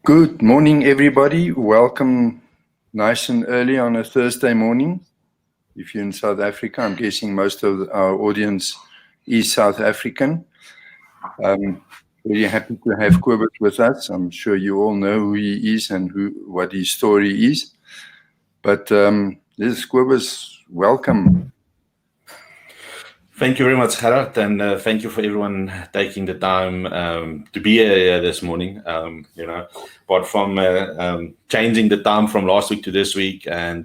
Good morning, everybody. Welcome nice and early on a Thursday morning. If you're in South Africa, I'm guessing most of our audience is South African. Very happy to have Kobus with us. I'm sure you all know who he is and what his story is. But this is Kobus. Welcome. Thank you very much, Gerard, and thank you for everyone taking the time to be here this morning. Apart from changing the time from last week to this week, and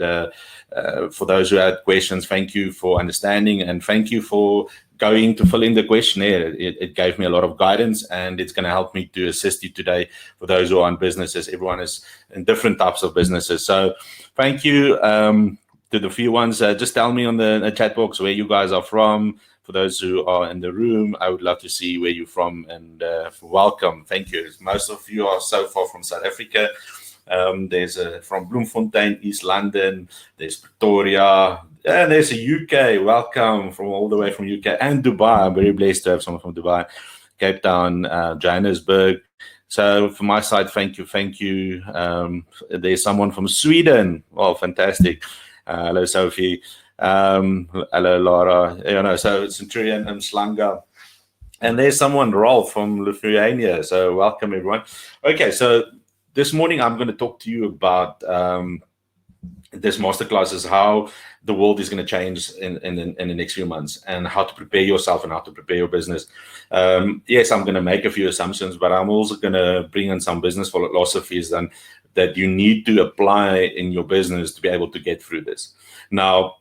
for those who had questions, thank you for understanding, and thank you for going to fill in the questionnaire. It gave me a lot of guidance, and it's going to help me to assist you today. For those who are in businesses, everyone is in different types of businesses. So thank you. To the few ones, just tell me on the chat box where you guys are from. For those who are in the room, I would love to see where you're from, and welcome. Thank you. Most of you are so far from South Africa. There's from Bloemfontein, East London. There's Pretoria. And there's a UK. Welcome from all the way from UK and Dubai. I'm very blessed to have someone from Dubai, Cape Town, Johannesburg. So from my side, thank you. There's someone from Sweden. Well, fantastic. Hello, Sophie. Hello, Laura. So Centurion and Slanga. And there's someone, Rolf, from Lithuania. So welcome, everyone. Okay, so this morning I'm going to talk to you about this masterclass is how the world is going to change in the next few months, and how to prepare yourself and how to prepare your business. Yes, I'm going to make a few assumptions, but I'm also going to bring in some business philosophies that you need to apply in your business to be able to get through this. Now,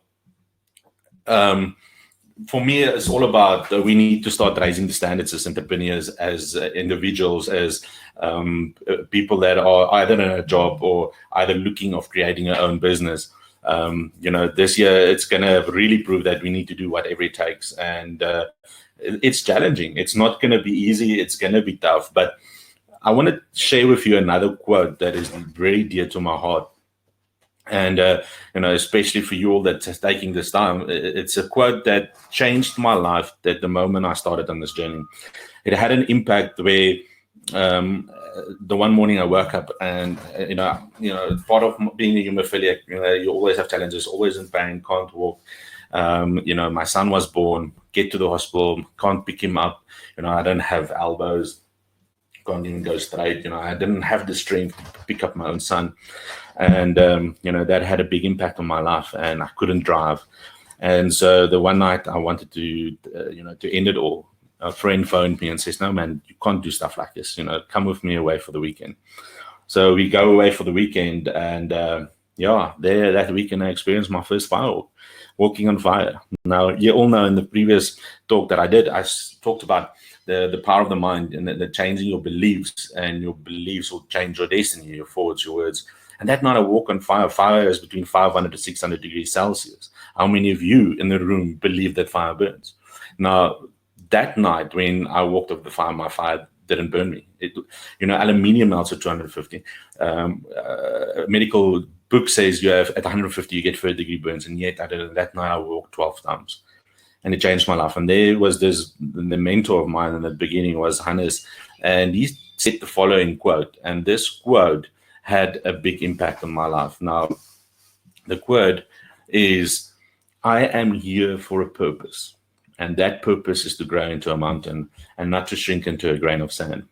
for me, it's all about we need to start raising the standards as entrepreneurs, as individuals, as people that are either in a job or either looking of creating their own business. This year it's going to really prove that we need to do whatever it takes, and it's challenging. It's not going to be easy. It's going to be tough. But I want to share with you another quote that is very dear to my heart. And, especially for you all that's taking this time, it's a quote that changed my life at the moment I started on this journey. It had an impact where the one morning I woke up and, part of being a hemophiliac, you always have challenges, always in pain, can't walk. My son was born, get to the hospital, can't pick him up. I don't have elbows, can't even go straight. I didn't have the strength to pick up my own son. And, that had a big impact on my life, and I couldn't drive. And so the one night I wanted to end it all, a friend phoned me and says, "No, man, you can't do stuff like this. Come with me away for the weekend." So we go away for the weekend, and there that weekend I experienced my first firewalk, walking on fire. Now, you all know in the previous talk that I did, I talked about the power of the mind and the changing your beliefs, and your beliefs will change your destiny, your thoughts, your words. And that night I walk on fire. Fire is between 500 to 600 degrees Celsius. How many of you in the room believe that fire burns? Now, that night when I walked over the fire, my fire didn't burn me. Aluminium melts at 250. Medical book says you have at 150 you get third-degree burns, and yet that night I walked 12 times, and it changed my life. And there was the mentor of mine in the beginning was Hannes, and he said the following quote, and this quote had a big impact on my life. Now, the quote is, "I am here for a purpose, and that purpose is to grow into a mountain and not to shrink into a grain of sand.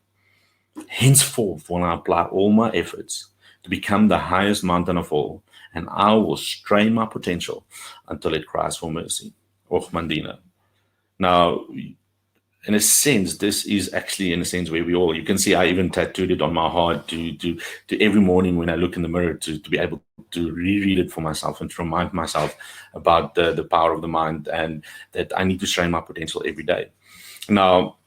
Henceforth will I apply all my efforts to become the highest mountain of all, and I will strain my potential until it cries for mercy." Och Mandina. Now, in a sense, this is actually in a sense where you can see I even tattooed it on my heart to every morning when I look in the mirror to be able to reread it for myself and to remind myself about the power of the mind, and that I need to strain my potential every day. Now,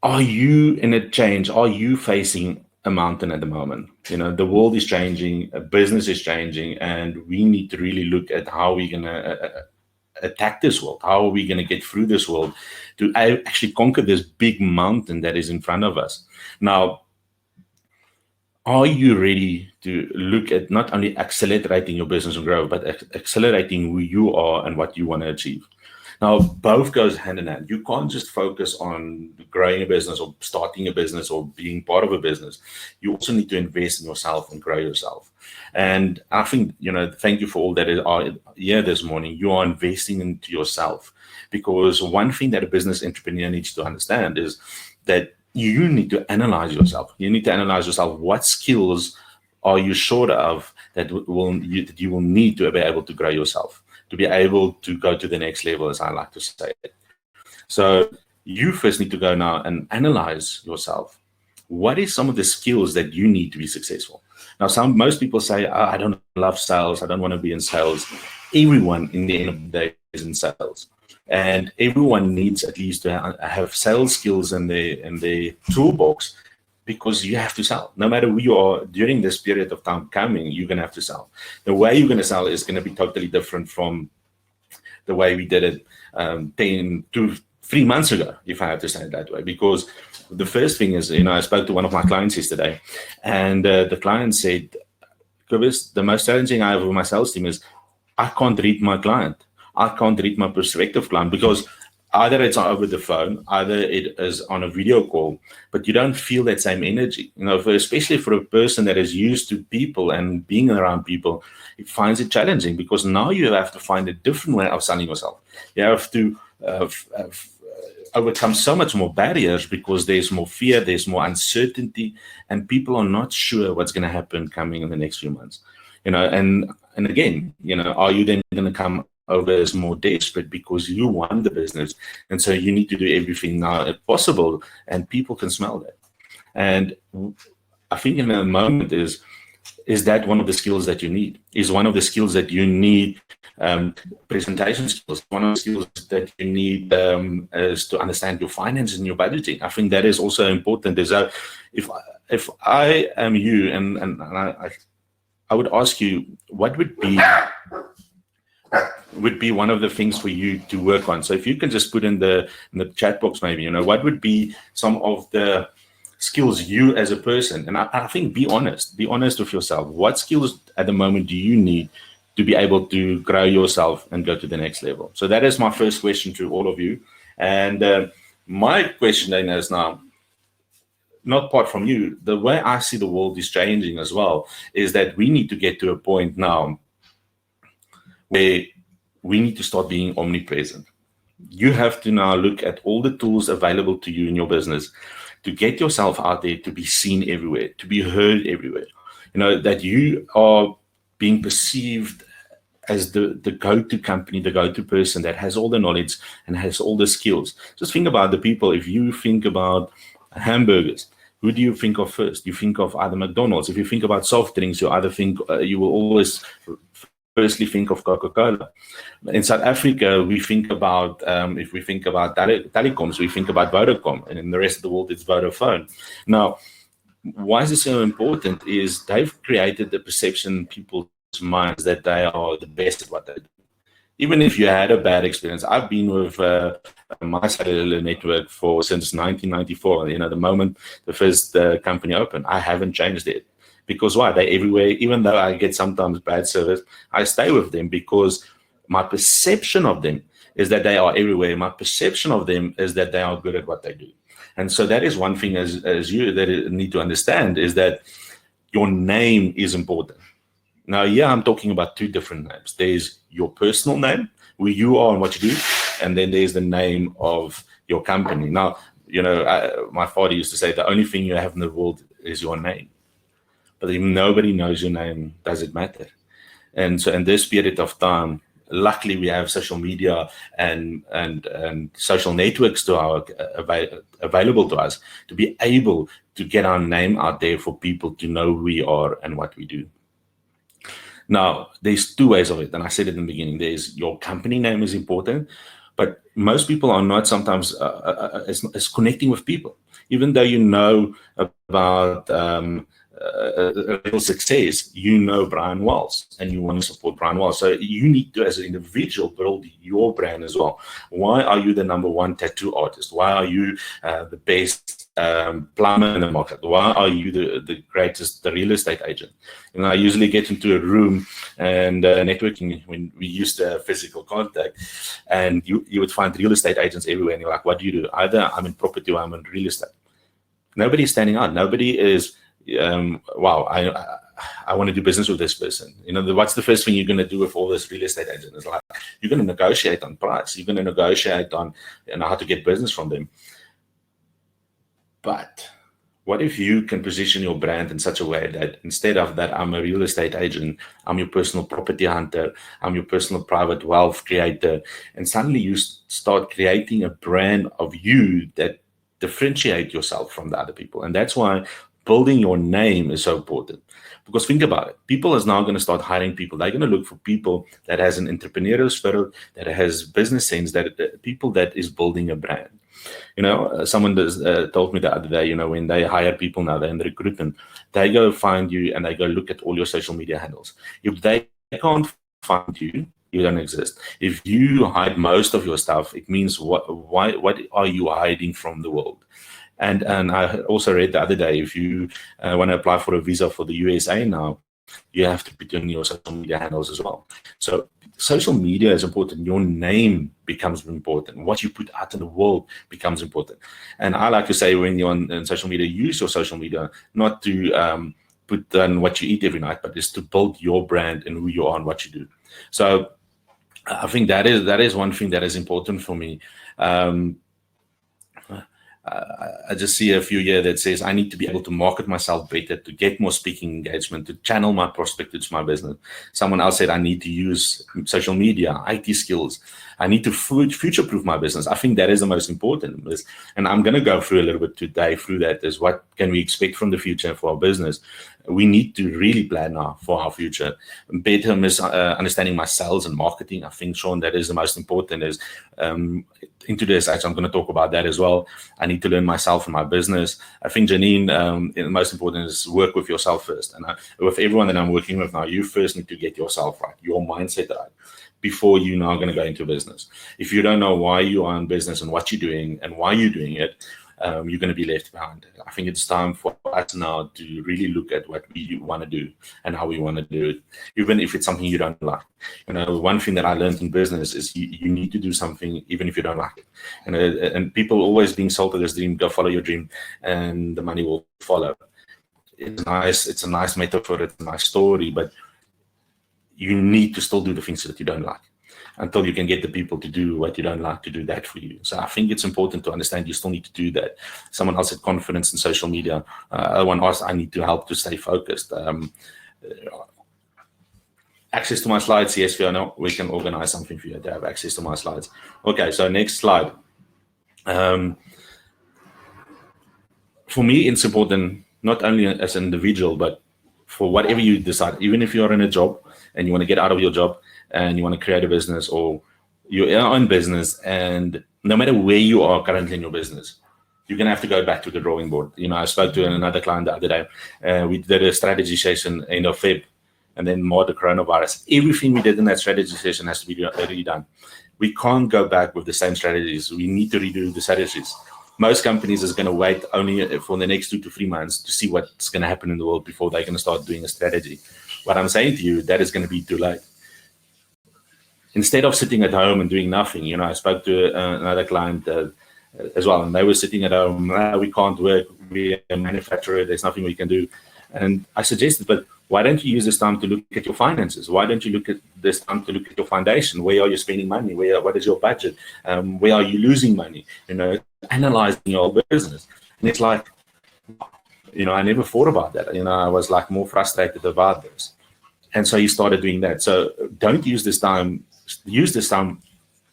are you in a change? Are you facing a mountain at the moment? The world is changing, business is changing, and we need to really look at how we're going to attack this world. How are we going to get through this world to actually conquer this big mountain that is in front of us? Now, are you ready to look at not only accelerating your business and growth, but accelerating who you are and what you want to achieve? Now, both goes hand in hand. You can't just focus on growing a business or starting a business or being part of a business. You also need to invest in yourself and grow yourself. And I think, thank you for all that are here this morning. You are investing into yourself, because one thing that a business entrepreneur needs to understand is that you need to analyze yourself. You need to analyze yourself. What skills are you short of that you will need to be able to grow yourself, to be able to go to the next level, as I like to say. So you first need to go now and analyze yourself. What is some of the skills that you need to be successful? Now, most people say, I don't love sales. I don't want to be in sales. Everyone in the end of the day is in sales. And everyone needs at least to have sales skills in their toolbox, because you have to sell. No matter who you are during this period of time coming, you're going to have to sell. The way you're going to sell is going to be totally different from the way we did it 10 to 3 months ago, if I have to say it that way. Because the first thing is, I spoke to one of my clients yesterday, and the client said, Kobus, the most challenging I have with my sales team is I can't read my client. I can't read my prospective client, because either it's over the phone, either it is on a video call, but you don't feel that same energy. Especially for a person that is used to people and being around people, it finds it challenging, because now you have to find a different way of selling yourself. You have to overcome so much more barriers, because there's more fear, there's more uncertainty, and people are not sure what's going to happen coming in the next few months. And again, are you then going to come over as more desperate because you won the business, and so you need to do everything now if possible, and people can smell that. And I think in a moment is that one of the skills that you need? Is one of the skills that you need presentation skills? One of the skills that you need is to understand your finance and your budgeting. I think that is also important. Is that if I am you, and I would ask you, what would be one of the things for you to work on? So if you can just put in the chat box, maybe, what would be some of the skills you as a person? And I think be honest with yourself. What skills at the moment do you need to be able to grow yourself and go to the next level? So that is my first question to all of you. And my question then is now, not part from you, the way I see the world is changing as well, is that we need to get to a point now where we need to start being omnipresent. You have to now look at all the tools available to you in your business to get yourself out there, to be seen everywhere, to be heard everywhere. That you are being perceived as the go-to company, the go-to person that has all the knowledge and has all the skills. Just think about the people. If you think about hamburgers, who do you think of first? You think of either McDonald's. If you think about soft drinks, you will always firstly think of Coca-Cola. In South Africa, we think about, if we think about telecoms, we think about Vodacom, and in the rest of the world, it's Vodafone. Now, why is this so important? Is they've created the perception in people's minds that they are the best at what they do. Even if you had a bad experience, I've been with my cellular network since 1994. The moment the first company opened, I haven't changed it. Because why? They're everywhere. Even though I get sometimes bad service, I stay with them, because my perception of them is that they are everywhere. My perception of them is that they are good at what they do. And so that is one thing as you that you need to understand, is that your name is important. Now, I'm talking about two different names. There's your personal name, who you are and what you do, and then there's the name of your company. Now, my father used to say the only thing you have in the world is your name. But if nobody knows your name, does it matter? And so in this period of time, luckily we have social media and social networks available to us to be able to get our name out there for people to know who we are and what we do. Now, there's two ways of it, and I said it in the beginning. There's your company name is important, but most people are not sometimes as connecting with people. Even though you know about real success, Brian Wells, and you want to support Brian Wells. So you need to, as an individual, build your brand as well. Why are you the number one tattoo artist? Why are you the best plumber in the market? Why are you the greatest, the real estate agent? I usually get into a room and networking when we used to have physical contact, and you would find real estate agents everywhere, and you're like, what do you do? Either I'm in property or I'm in real estate. Nobody's standing out. Nobody is, wow, I want to do business with this person. What's the first thing you're going to do with all this real estate agent? It's like, you're going to negotiate on price. You're going to negotiate on how to get business from them. But what if you can position your brand in such a way that instead of that, I'm a real estate agent, I'm your personal property hunter, I'm your personal private wealth creator, and suddenly you start creating a brand of you that differentiate yourself from the other people. And that's why building your name is so important. Because think about it, people is now going to start hiring people. They're going to look for people that has an entrepreneurial spirit, that has business sense, that people that is building a brand. Someone told me the other day, when they hire people now, they're in the recruitment, they go find you and they go look at all your social media handles. If they can't find you, you don't exist. If you hide most of your stuff, it means what are you hiding from the world? And I also read the other day, if you want to apply for a visa for the USA now, you have to put in your social media handles as well. So social media is important. Your name becomes important. What you put out in the world becomes important. And I like to say, when you're on social media, use your social media not to put on what you eat every night, but just to build your brand and who you are and what you do. So I think that is one thing that is important for me. I just see a few here that says I need to be able to market myself better, to get more speaking engagement, to channel my prospects to my business. Someone else said I need to use social media, IT skills. I need to future-proof my business. I think that is the most important. And I'm going to go through a little bit today through that, is what can we expect from the future for our business. We need to really plan now for our future. Better understanding my sales and marketing. I think, Sean, that is the most important. Is in today's age, I'm going to talk about that as well. I need to learn myself and my business. I think, Janine, the most important is work with yourself first. And with everyone that I'm working with now, you first need to get yourself right, your mindset right, before you're now going to go into business. If you don't know why you are in business and what you're doing and why you're doing it, you're going to be left behind. I think it's time for us now to really look at what we want to do and how we want to do it, even if it's something you don't like. One thing that I learned in business is you need to do something even if you don't like it. And people always being sold to this dream, go follow your dream and the money will follow. It's nice. It's a nice metaphor. It's a nice story, but you need to still do the things that you don't like until you can get the people to do what you don't like to do that for you. So I think it's important to understand you still need to do that. Someone else had confidence in social media. One asked, I need to help to stay focused. Access to my slides. Yes, Fiona, we can organize something for you to have access to my slides. Okay, so next slide. For me, it's important, not only as an individual, but for whatever you decide, even if you're in a job and you want to get out of your job and you want to create a business, or you're in your own business, and no matter where you are currently in your business, you're going to have to go back to the drawing board. I spoke to another client the other day. We did a strategy session end of Feb, and then more the coronavirus. Everything we did in that strategy session has to be redone. We can't go back with the same strategies. We need to redo the strategies. Most companies is going to wait only for the next 2 to 3 months to see what's going to happen in the world before they're going to start doing a strategy. What I'm saying to you, that is going to be too late. Instead of sitting at home and doing nothing, I spoke to another client as well, and they were sitting at home. We can't work. We're a manufacturer. There's nothing we can do. And I suggested, but why don't you use this time to look at your finances? Why don't you look at this time to look at your foundation? Where are you spending money? What is your budget? Where are you losing money? Analyzing your business. And it's like, I never thought about that. I was like more frustrated about this. And so he started doing that. So don't use this time. Use this time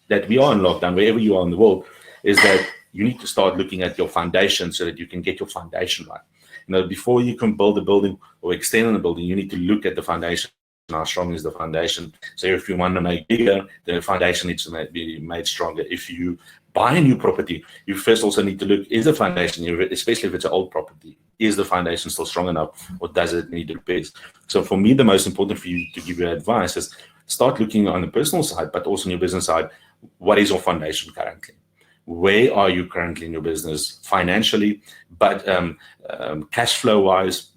that we are in lockdown, wherever you are in the world, is that you need to start looking at your foundation so that you can get your foundation right. Before you can build a building or extend on a building, you need to look at the foundation. How strong is the foundation? So if you want to make bigger, the foundation needs to be made stronger. If you buy a new property, you first also need to look, is the foundation, especially if it's an old property, is the foundation still strong enough, or does it need repairs? So for me, the most important for you to give you advice is start looking on the personal side, but also on your business side. What is your foundation currently? where are you currently in your business financially, but cash flow wise,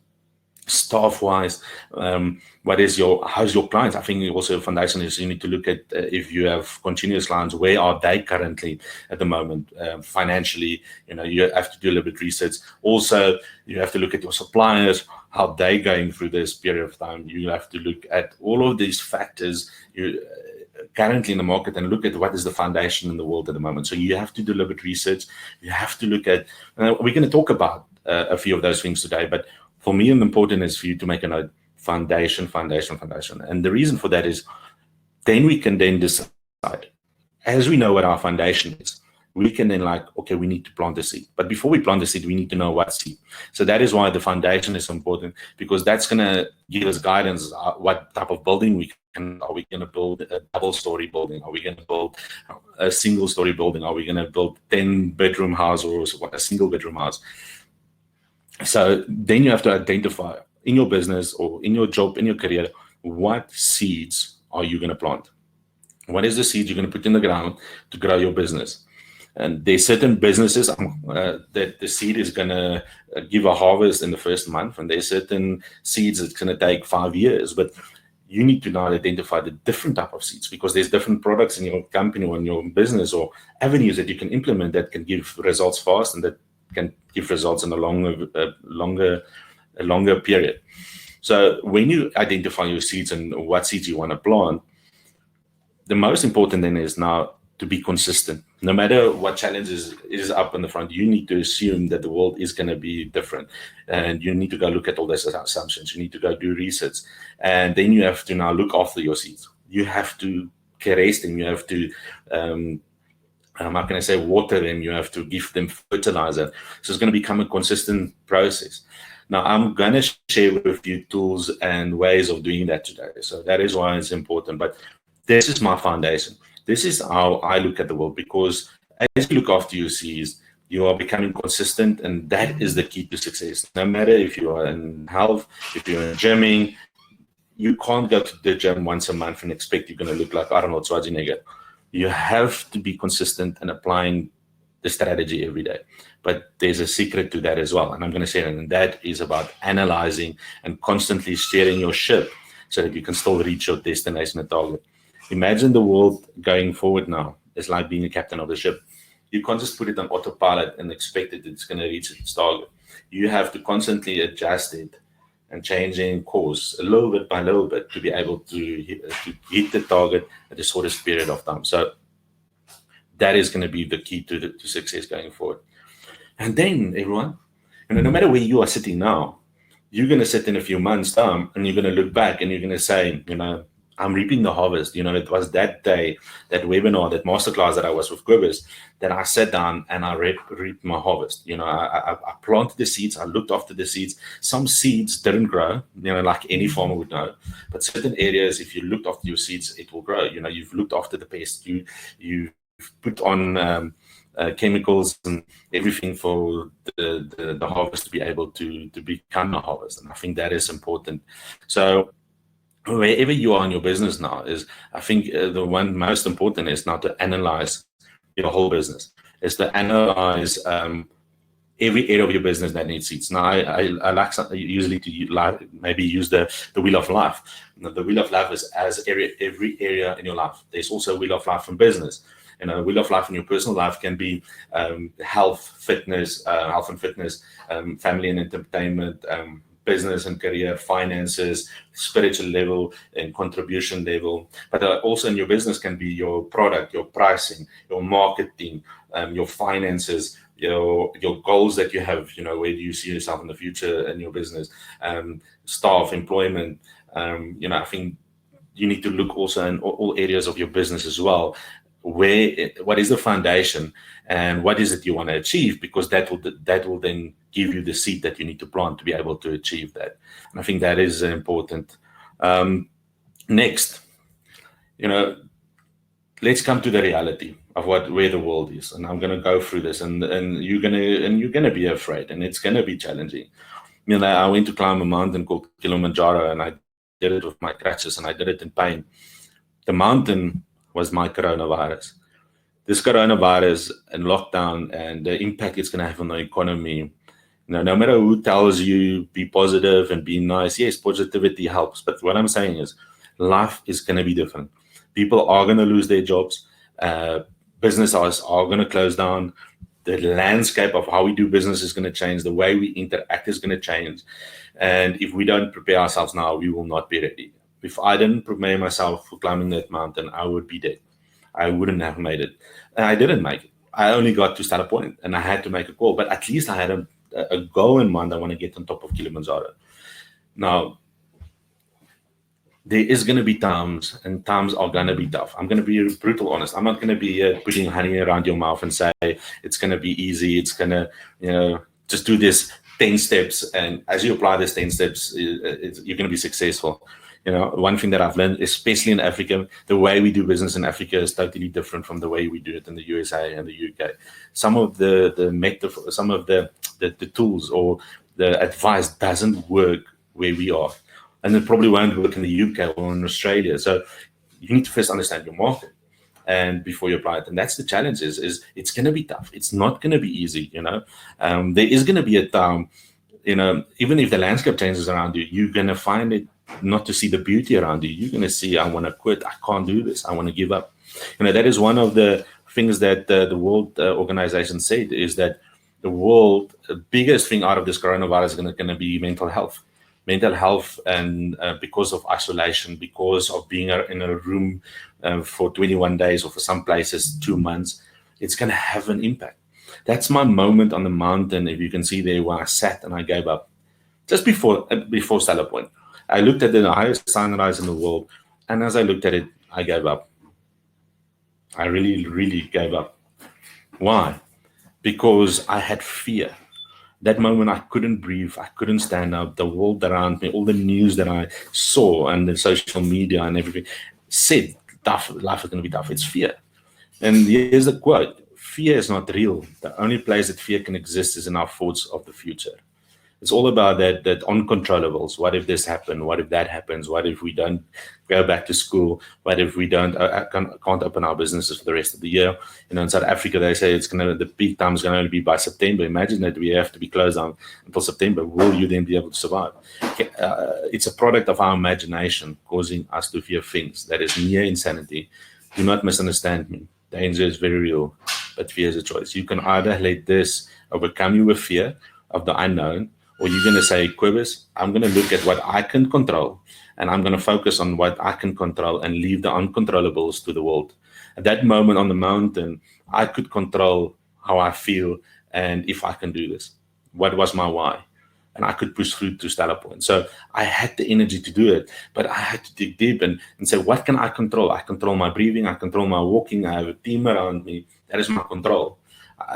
staff wise, how's your clients? I think also a foundation is you need to look at if you have continuous clients, where are they currently at the moment financially? You have to do a little bit of research. Also, you have to look at your suppliers, how they're going through this period of time. You have to look at all of these factors currently in the market and look at what is the foundation in the world at the moment. So you have to do a little bit of research. You have to look at, we're going to talk about a few of those things today, but for me, the important is for you to make a note: foundation. And the reason for that is then we can then decide, as we know what our foundation is, we can then okay, we need to plant a seed. But before we plant the seed, we need to know what seed. So that is why the foundation is important, because that's going to give us guidance. What type of building are we going to build? A double-story building? Are we going to build a single-story building? Are we going to build 10-bedroom house or a single-bedroom house? So then you have to identify in your business or in your job, in your career, what seeds are you going to plant? What is the seed you're going to put in the ground to grow your business? And there's certain businesses that the seed is going to give a harvest in the first month, and there's certain seeds that's going to take 5 years. But you need to now identify the different type of seeds, because there's different products in your company or in your business or avenues that you can implement that can give results fast and that can give results in a longer period. So when you identify your seeds and what seeds you want to plant, the most important thing is now to be consistent. No matter what challenges is up in the front, you need to assume that the world is going to be different, and you need to go look at all those assumptions. You need to go do research, and then you have to now look after your seeds. You have to caress them. You have to how can I say, water them. You have to give them fertilizer. So it's going to become a consistent process. Now, I'm going to share with you tools and ways of doing that today. So that is why it's important. But this is my foundation. This is how I look at the world, because as you look after your seeds, you are becoming consistent, and that is the key to success. No matter if you are in health, if you're in gymming, you can't go to the gym once a month and expect you're going to look like Arnold Schwarzenegger. You have to be consistent in applying the strategy every day. But there's a secret to that as well, and I'm going to share it, and that is about analyzing and constantly steering your ship so that you can still reach your destination and target. Imagine the world going forward now is like being a captain of the ship. You can't just put it on autopilot and expect that it's going to reach its target. You have to constantly adjust it and changing course a little bit by little bit to be able to hit the target at the shortest period of time. So that is going to be the key to success going forward. And then, everyone, no matter where you are sitting now, you're going to sit in a few months' time and you're going to look back and you're going to say, I'm reaping the harvest. It was that day, that webinar, that masterclass that I was with Cobus, that I sat down and I reaped my harvest. I planted the seeds. I looked after the seeds. Some seeds didn't grow, like any farmer would know. But certain areas, if you looked after your seeds, it will grow. You've looked after the pest. You've put on chemicals and everything for the harvest to be able to become a harvest. And I think that is important. So wherever you are in your business now is, I think the one most important is now to analyze your whole business, is to analyze every area of your business that needs seeds. Now, I like usually to maybe use the wheel of life. The wheel of life is as every area in your life. There's also a wheel of life in business. A wheel of life in your personal life can be health and fitness, family and entertainment, business and career, finances, spiritual level, and contribution level. But also in your business can be your product, your pricing, your marketing, your finances, your goals that you have. Where do you see yourself in the future in your business? Staff, employment. I think you need to look also in all areas of your business as well. What is the foundation and what is it you want to achieve? Because that will then give you the seed that you need to plant to be able to achieve that. And I think that is important. Next, let's come to the reality of where the world is. And I'm going to go through this, and you're gonna be afraid, and it's going to be challenging. I went to climb a mountain called Kilimanjaro, and I did it with my crutches, and I did it in pain. The mountain was my coronavirus. this coronavirus and lockdown and the impact it's going to have on the economy, no matter who tells you be positive and be nice, yes, positivity helps. But what I'm saying is life is going to be different. People are going to lose their jobs. Businesses are going to close down. The landscape of how we do business is going to change. The way we interact is going to change. And if we don't prepare ourselves now, we will not be ready. If I didn't prepare myself for climbing that mountain, I would be dead. I wouldn't have made it. And I didn't make it. I only got to Stella Point and I had to make a call. But at least I had a goal in mind. I want to get on top of Kilimanjaro. Now, there is going to be times, and times are going to be tough. I'm going to be brutal honest. I'm not going to be putting honey around your mouth and say it's going to be easy. It's going to, just do this 10 steps. And as you apply these 10 steps, you're going to be successful. One thing that I've learned, especially in Africa, the way we do business in Africa is totally different from the way we do it in the USA and the UK. Some of some of the tools or the advice doesn't work where we are. And it probably won't work in the UK or in Australia. So you need to first understand your market and before you apply it. And that's the challenge is it's going to be tough. It's not going to be easy, There is going to be a time, even if the landscape changes around you, you're going to find it not to see the beauty around you. You're going to see, I want to quit. I can't do this. I want to give up. That is one of the things that the World Organization said is that the biggest thing out of this coronavirus is going to be mental health. Mental health, and because of isolation, because of being in a room for 21 days or for some places 2 months, it's going to have an impact. That's my moment on the mountain, if you can see there, where I sat and I gave up. Just before Stella Point, I looked at the highest sunrise in the world, and as I looked at it, I gave up. I really, really gave up. Why? Because I had fear. That moment, I couldn't breathe. I couldn't stand up. The world around me, all the news that I saw and the social media and everything said, life is going to be tough. It's fear. And here's the quote: fear is not real. The only place that fear can exist is in our thoughts of the future. It's all about that uncontrollables. What if this happens? What if that happens? What if we don't go back to school? What if we can't open our businesses for the rest of the year? In South Africa, they say the peak time is going to only be by September. Imagine that we have to be closed down until September. Will you then be able to survive? It's a product of our imagination causing us to fear things. That is near insanity. Do not misunderstand me. Danger is very real, but fear is a choice. You can either let this overcome you with fear of the unknown, or you're going to say, Cobus, I'm going to look at what I can control, and I'm going to focus on what I can control and leave the uncontrollables to the world. At that moment on the mountain, I could control how I feel and if I can do this. What was my why? And I could push through to Stella Point. So I had the energy to do it, but I had to dig deep and say, what can I control? I control my breathing. I control my walking. I have a team around me. That is my control.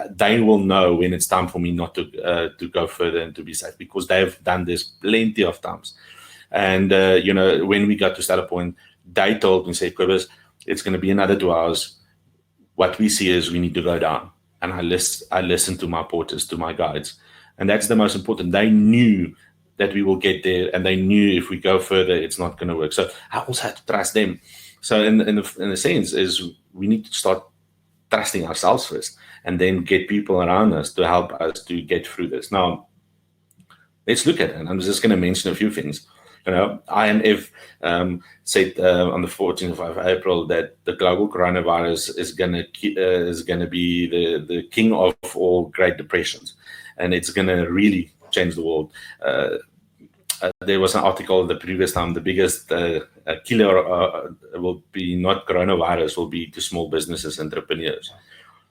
They will know when it's time for me not to go further and to be safe, because they've done this plenty of times. And, when we got to Stella Point, they told me, say, Cobus, it's going to be another 2 hours. What we see is we need to go down. And I listened to my porters, to my guides. And that's the most important. They knew that we will get there, and they knew if we go further, it's not going to work. So I also had to trust them. So in the sense is we need to start trusting ourselves first, and then get people around us to help us to get through this. Now, let's look at it. I'm just going to mention a few things. IMF said on the 14th of April that the global coronavirus is going to be the king of all Great Depressions, and it's going to really change the world. There was an article the previous time, the biggest killer will be not coronavirus, will be to small businesses, entrepreneurs.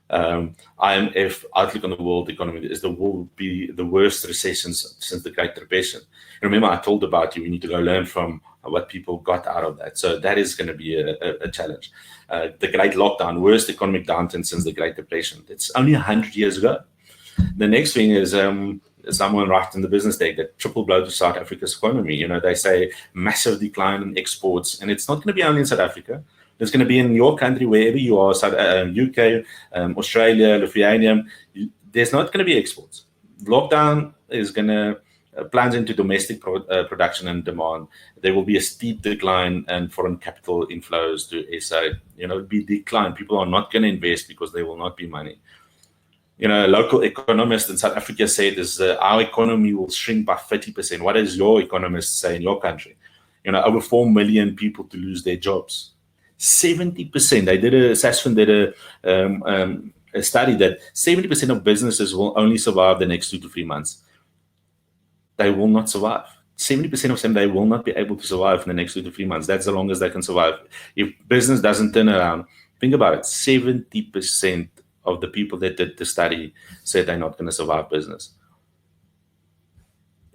IMF outlook on the world economy is will be the worst recessions since the Great Depression. Remember, I told about you, we need to go learn from what people got out of that. So that is going to be a challenge. The Great Lockdown, worst economic downturn since the Great Depression. It's only 100 years ago. The next thing is someone wrote in the business day that triple blow to South Africa's economy. They say massive decline in exports, and it's not going to be only in South Africa. It's going to be in your country, wherever you are, UK, Australia, Lithuania. There's not going to be exports. Lockdown is going to plans into domestic production and demand, there will be a steep decline and foreign capital inflows to SA. It'll be decline. People are not going to invest because there will not be money. A local economist in South Africa said is our economy will shrink by 30%. What does your economist say in your country? Over 4 million people to lose their jobs. 70%. They did a study that 70% of businesses will only survive the next 2 to 3 months. They will not survive. 70% of them, they will not be able to survive in the next 2 to 3 months. That's the longest they can survive. If business doesn't turn around, think about it. 70% of the people that did the study said they're not going to survive business.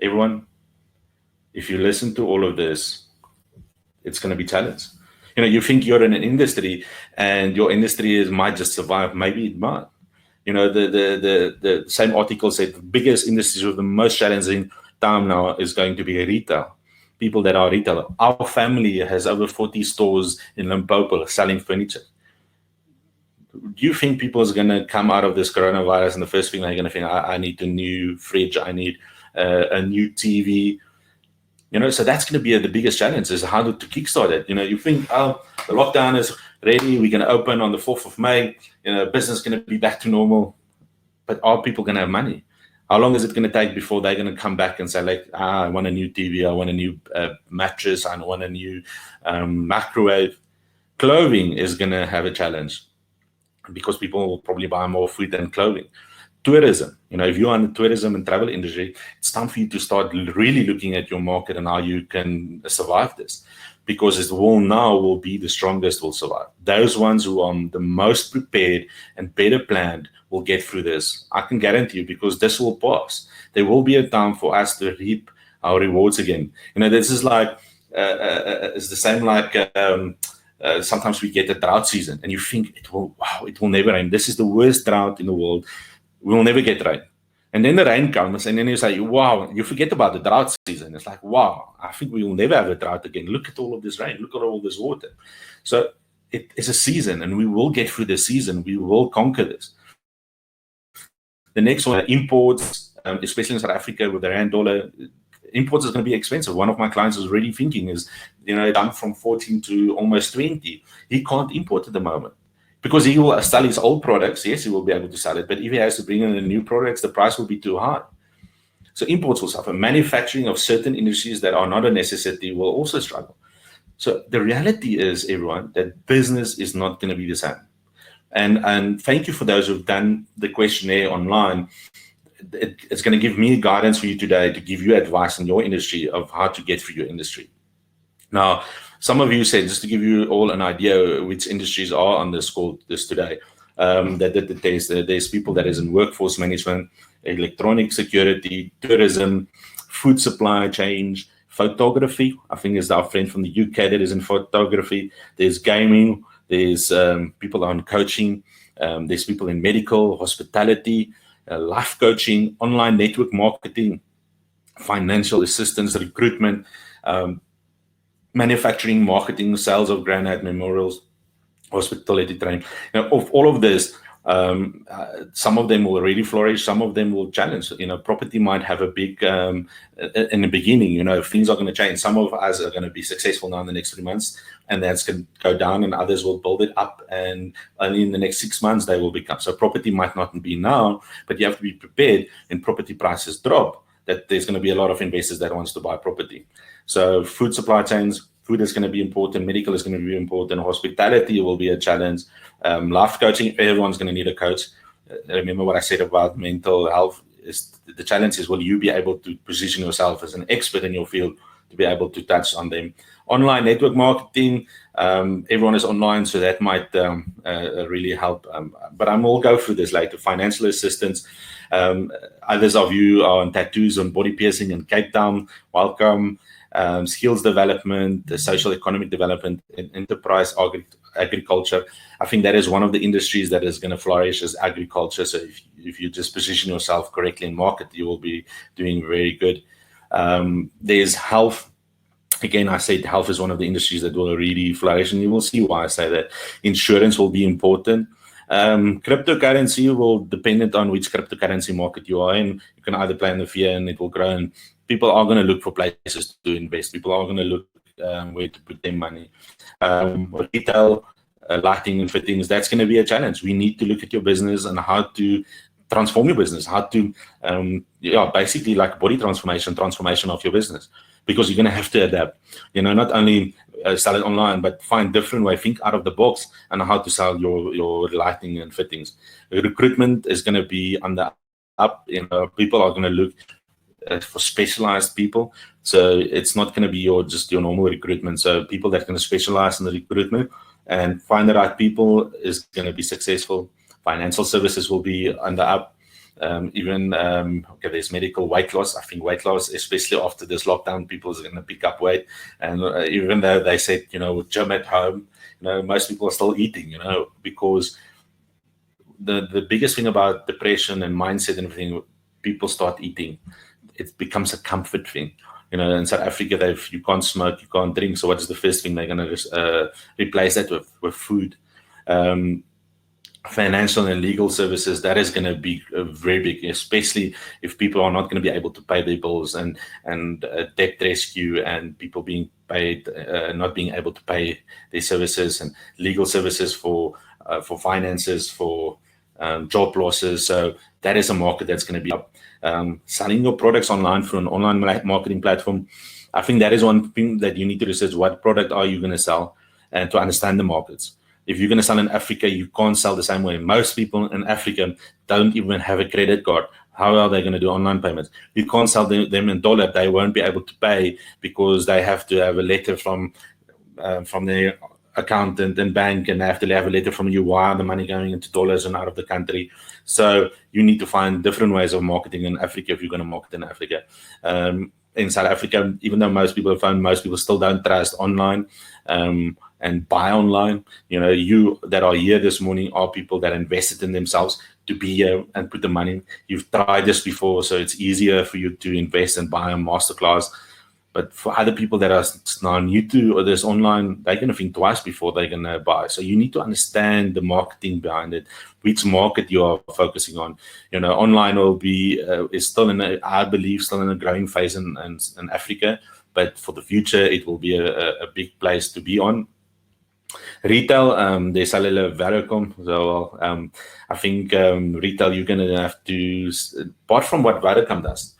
Everyone, if you listen to all of this, it's going to be challenged. You think you're in an industry and your industry might just survive. Maybe it might. The same article said the biggest industries with the most challenging time now is going to be retail. People that are retail. Our family has over 40 stores in Limpopo selling furniture. Do you think people are going to come out of this coronavirus and the first thing they're going to think, I need a new fridge, I need a new TV? So that's going to be the biggest challenge, is how to kickstart it. You think, the lockdown is ready, we're going to open on the 4th of May, business is going to be back to normal. But are people going to have money? How long is it going to take before they're going to come back and say, I want a new TV, I want a new mattress, I want a new microwave? Clothing is going to have a challenge, because people will probably buy more food than clothing. Tourism, if you're in the tourism and travel industry, it's time for you to start really looking at your market and how you can survive this, because it will be the strongest will survive. Those ones who are the most prepared and better planned will get through this. I can guarantee you, because this will pass. There will be a time for us to reap our rewards again. This is like, it's the same like, sometimes we get a drought season and you think it will never rain. This is the worst drought in the world. We will never get rain. And then the rain comes and then you say, wow, you forget about the drought season. It's like, wow, I think we will never have a drought again. Look at all of this rain. Look at all this water. So it is a season, and we will get through the season. We will conquer this. The next one, imports, especially in South Africa with the rand dollar, imports is going to be expensive. One of my clients is already thinking is, down from 14 to almost 20. He can't import at the moment because he will sell his old products. Yes, he will be able to sell it, but if he has to bring in the new products, the price will be too high. So imports will suffer. Manufacturing of certain industries that are not a necessity will also struggle. So the reality is, everyone, that business is not going to be the same. And thank you for those who've done the questionnaire online. It's going to give me guidance for you today to give you advice in your industry of how to get through your industry. Now, some of you said, just to give you all an idea which industries are on this call this today, that there's people that is in workforce management, electronic security, tourism, food supply chain, photography. I think is our friend from the UK that is in photography. There's gaming. There's people on coaching. There's people in medical, hospitality, life coaching, online network marketing, financial assistance, recruitment, manufacturing, marketing, sales of granite memorials, hospitality training. Of all of this, some of them will really flourish, some of them will challenge. Property might have a big, in the beginning, things are going to change. Some of us are going to be successful now in the next 3 months, and that's going to go down, and others will build it up, and only in the next 6 months they will become. So property might not be now, but you have to be prepared when property prices drop, that there's going to be a lot of investors that wants to buy property. So food supply chains, food is going to be important, medical is going to be important, hospitality will be a challenge, life coaching, everyone's going to need a coach. Remember what I said about mental health, is the challenge is, will you be able to position yourself as an expert in your field to be able to touch on them? Online network marketing, everyone is online, so that might really help. But we'll go through this later. Financial assistance. Others of you are on tattoos and body piercing in Cape Town. Welcome. Skills development, the social economic development, enterprise agriculture. I think that is one of the industries that is going to flourish, as agriculture. So if you just position yourself correctly in market, you will be doing very good. There's health. Again, I said health is one of the industries that will really flourish, and you will see why I say that. Insurance will be important. Cryptocurrency will depend on which cryptocurrency market you are in. You can either play in the fear and it will grow and people are going to look for places to invest. People are going to look where to put their money. Retail, lighting and fittings, that's going to be a challenge. We need to look at your business and how to transform your business, how to, basically like body transformation of your business, because you're going to have to adapt. Not only sell it online, but find different way, think out of the box and how to sell your lighting and fittings. Recruitment is going to be on the up. People are going to look for specialized people. So it's not going to be just your normal recruitment. So people that can specialize in the recruitment and find the right people is going to be successful. Financial services will be on the up. There's medical weight loss. I think weight loss, especially after this lockdown, people are going to pick up weight. And even though they said, gym at home, most people are still eating, because the biggest thing about depression and mindset and everything, people start eating. It becomes a comfort thing. In South Africa, you can't smoke, you can't drink. So what is the first thing they're going to replace that with food? Financial and legal services, that is going to be very big, especially if people are not going to be able to pay their bills, and debt rescue and people being paid, not being able to pay their services, and legal services for finances, for job losses. So that is a market that's going to be up. Selling your products online through an online marketing platform, I think that is one thing that you need to research. What product are you going to sell, and to understand the markets. If you're going to sell in Africa, you can't sell the same way. Most people in Africa don't even have a credit card. How are they going to do online payments? You can't sell them in dollar. They won't be able to pay because they have to have a letter from their accountant and bank, and they have to have a letter from you why the money going into dollars and out of the country. So you need to find different ways of marketing in Africa if you're going to market in Africa. In South Africa, even though most people have found, most people still don't trust online and buy online. You that are here this morning are people that invested in themselves to be here and put the money. You've tried this before, so it's easier for you to invest and buy a masterclass. But for other people that are now new to this online, they're going to think twice before they're going to buy. So you need to understand the marketing behind it, which market you are focusing on. Online will be is still I believe still in a growing phase in Africa, but for the future it will be a big place to be on. Retail, they sell a Vodacom. So I think retail, you're going to have to, apart from what Vodacom does,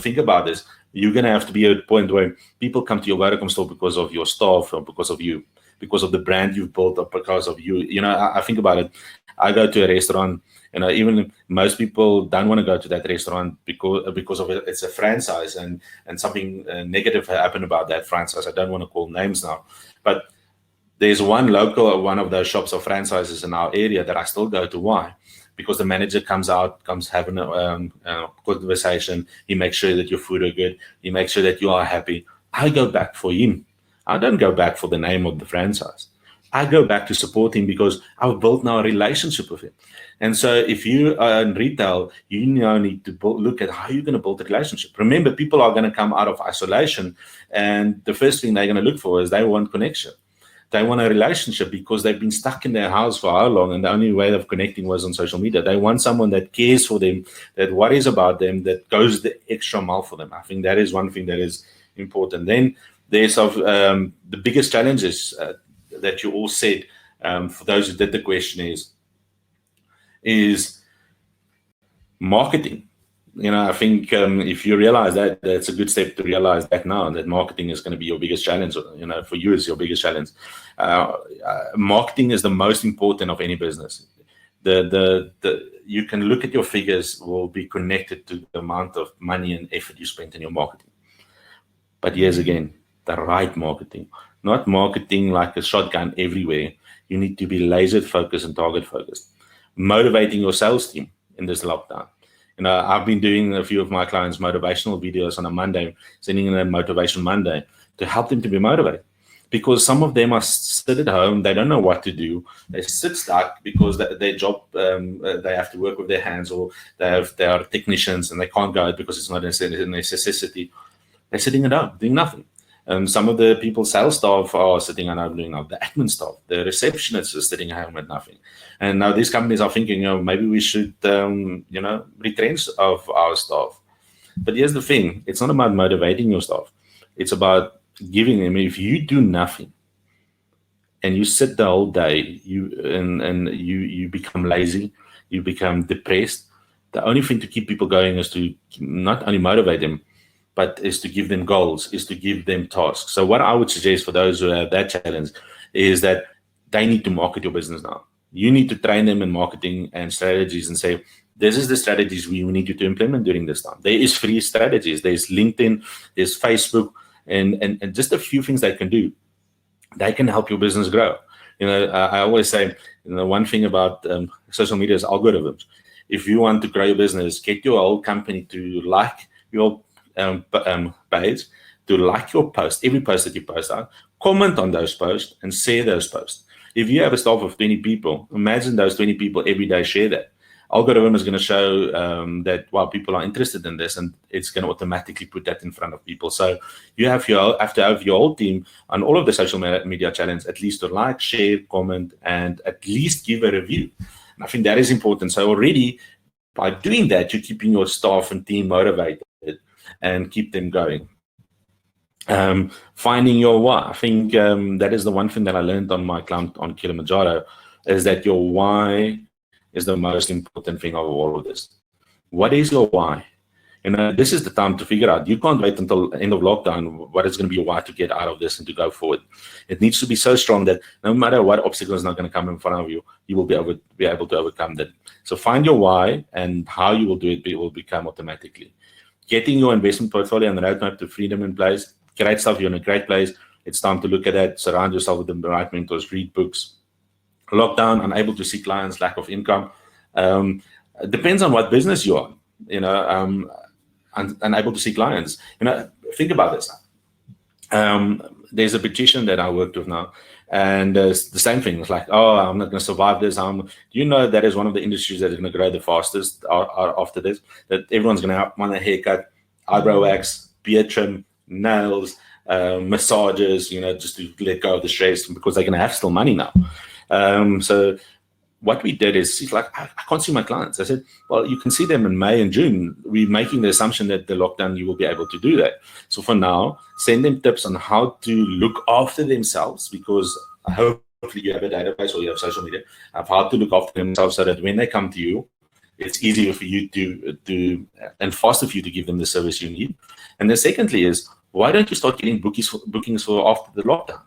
think about this. You're going to have to be at a point where people come to your Vodacom store because of your staff or because of you, because of the brand you've built up, because of you. I think about it. I go to a restaurant, even most people don't want to go to that restaurant because of it. It's a franchise, and something negative happened about that franchise. I don't want to call names now, but there's one of those shops or franchises in our area that I still go to. Why? Because the manager comes having a conversation. He makes sure that your food are good. He makes sure that you are happy. I go back for him. I don't go back for the name of the franchise. I go back to support him because I've built now a relationship with him. And so if you are in retail, you now need to look at how you're going to build a relationship. Remember, people are going to come out of isolation, and the first thing they're going to look for is they want connection. They want a relationship because they've been stuck in their house for how long, and the only way of connecting was on social media. They want someone that cares for them, that worries about them, that goes the extra mile for them. I think that is one thing that is important. Then there's the biggest challenges that you all said, for those who did the questionnaires, is marketing. I think if you realize that, that's a good step to realize that now, that marketing is going to be your biggest challenge. For you, is your biggest challenge. Marketing is the most important of any business. You can look at your figures will be connected to the amount of money and effort you spent in your marketing. But here's again, the right marketing, not marketing like a shotgun everywhere. You need to be laser focused and target focused. Motivating your sales team in this lockdown. I've been doing a few of my clients' motivational videos on a Monday, sending them Motivation Monday to help them to be motivated. Because some of them are sit at home, they don't know what to do. They sit stuck because their job, they have to work with their hands, or they are technicians and they can't go out because it's not a necessity. They're sitting at home doing nothing. Some of the people, sales staff, are sitting at home doing nothing. The admin staff, the receptionists are sitting at home at nothing. And now these companies are thinking, maybe we should, retrench of our staff. But here's the thing, it's not about motivating your staff. It's about giving them. If you do nothing and you sit the whole day, you become lazy, you become depressed, the only thing to keep people going is to not only motivate them, but is to give them goals, is to give them tasks. So what I would suggest for those who have that challenge is that they need to market your business now. You need to train them in marketing and strategies and say, this is the strategies we need you to implement during this time. There is free strategies. There's LinkedIn, there's Facebook, and just a few things they can do. They can help your business grow. I always say, one thing about social media is algorithms. If you want to grow your business, get your whole company to like your page, to like your post, every post that you post out, comment on those posts, and share those posts. If you have a staff of 20 people, imagine those 20 people every day share that. Algorithm is going to show that people are interested in this, and it's going to automatically put that in front of people. So you have to have your whole team on all of the social media channels at least to like, share, comment, and at least give a review. And I think that is important. So already by doing that, you're keeping your staff and team motivated and keep them going. Finding your why. I think that is the one thing that I learned on my climb on Kilimanjaro, is that your why is the most important thing of all of this. What is your why? This is the time to figure out. You can't wait until end of lockdown what is going to be your why to get out of this and to go forward. It needs to be so strong that no matter what obstacle is not going to come in front of you, you will be able to overcome that. So find your why, and how you will do it will become automatically. Getting your investment portfolio and the roadmap to freedom in place. Great stuff. You're in a great place. It's time to look at that. Surround yourself with the right mentors. Read books. Lockdown, unable to see clients, lack of income. It depends on what business you're on. Unable to see clients. Think about this. There's a beautician that I worked with now, and the same thing. It's like, I'm not going to survive this. That is one of the industries that is going to grow the fastest after this. That everyone's going to want a haircut, eyebrow wax, beard trim, nails, massages. Just to let go of the stress, because they're going to have still money now. So what we did is, he's like, I can't see my clients. I said, well, you can see them in May and June. We're making the assumption that the lockdown, you will be able to do that. So for now, send them tips on how to look after themselves, because hopefully you have a database or you have social media of how to look after themselves, so that when they come to you, it's easier for you to and faster for you to give them the service you need. And then secondly is, why don't you start getting bookings for after the lockdown?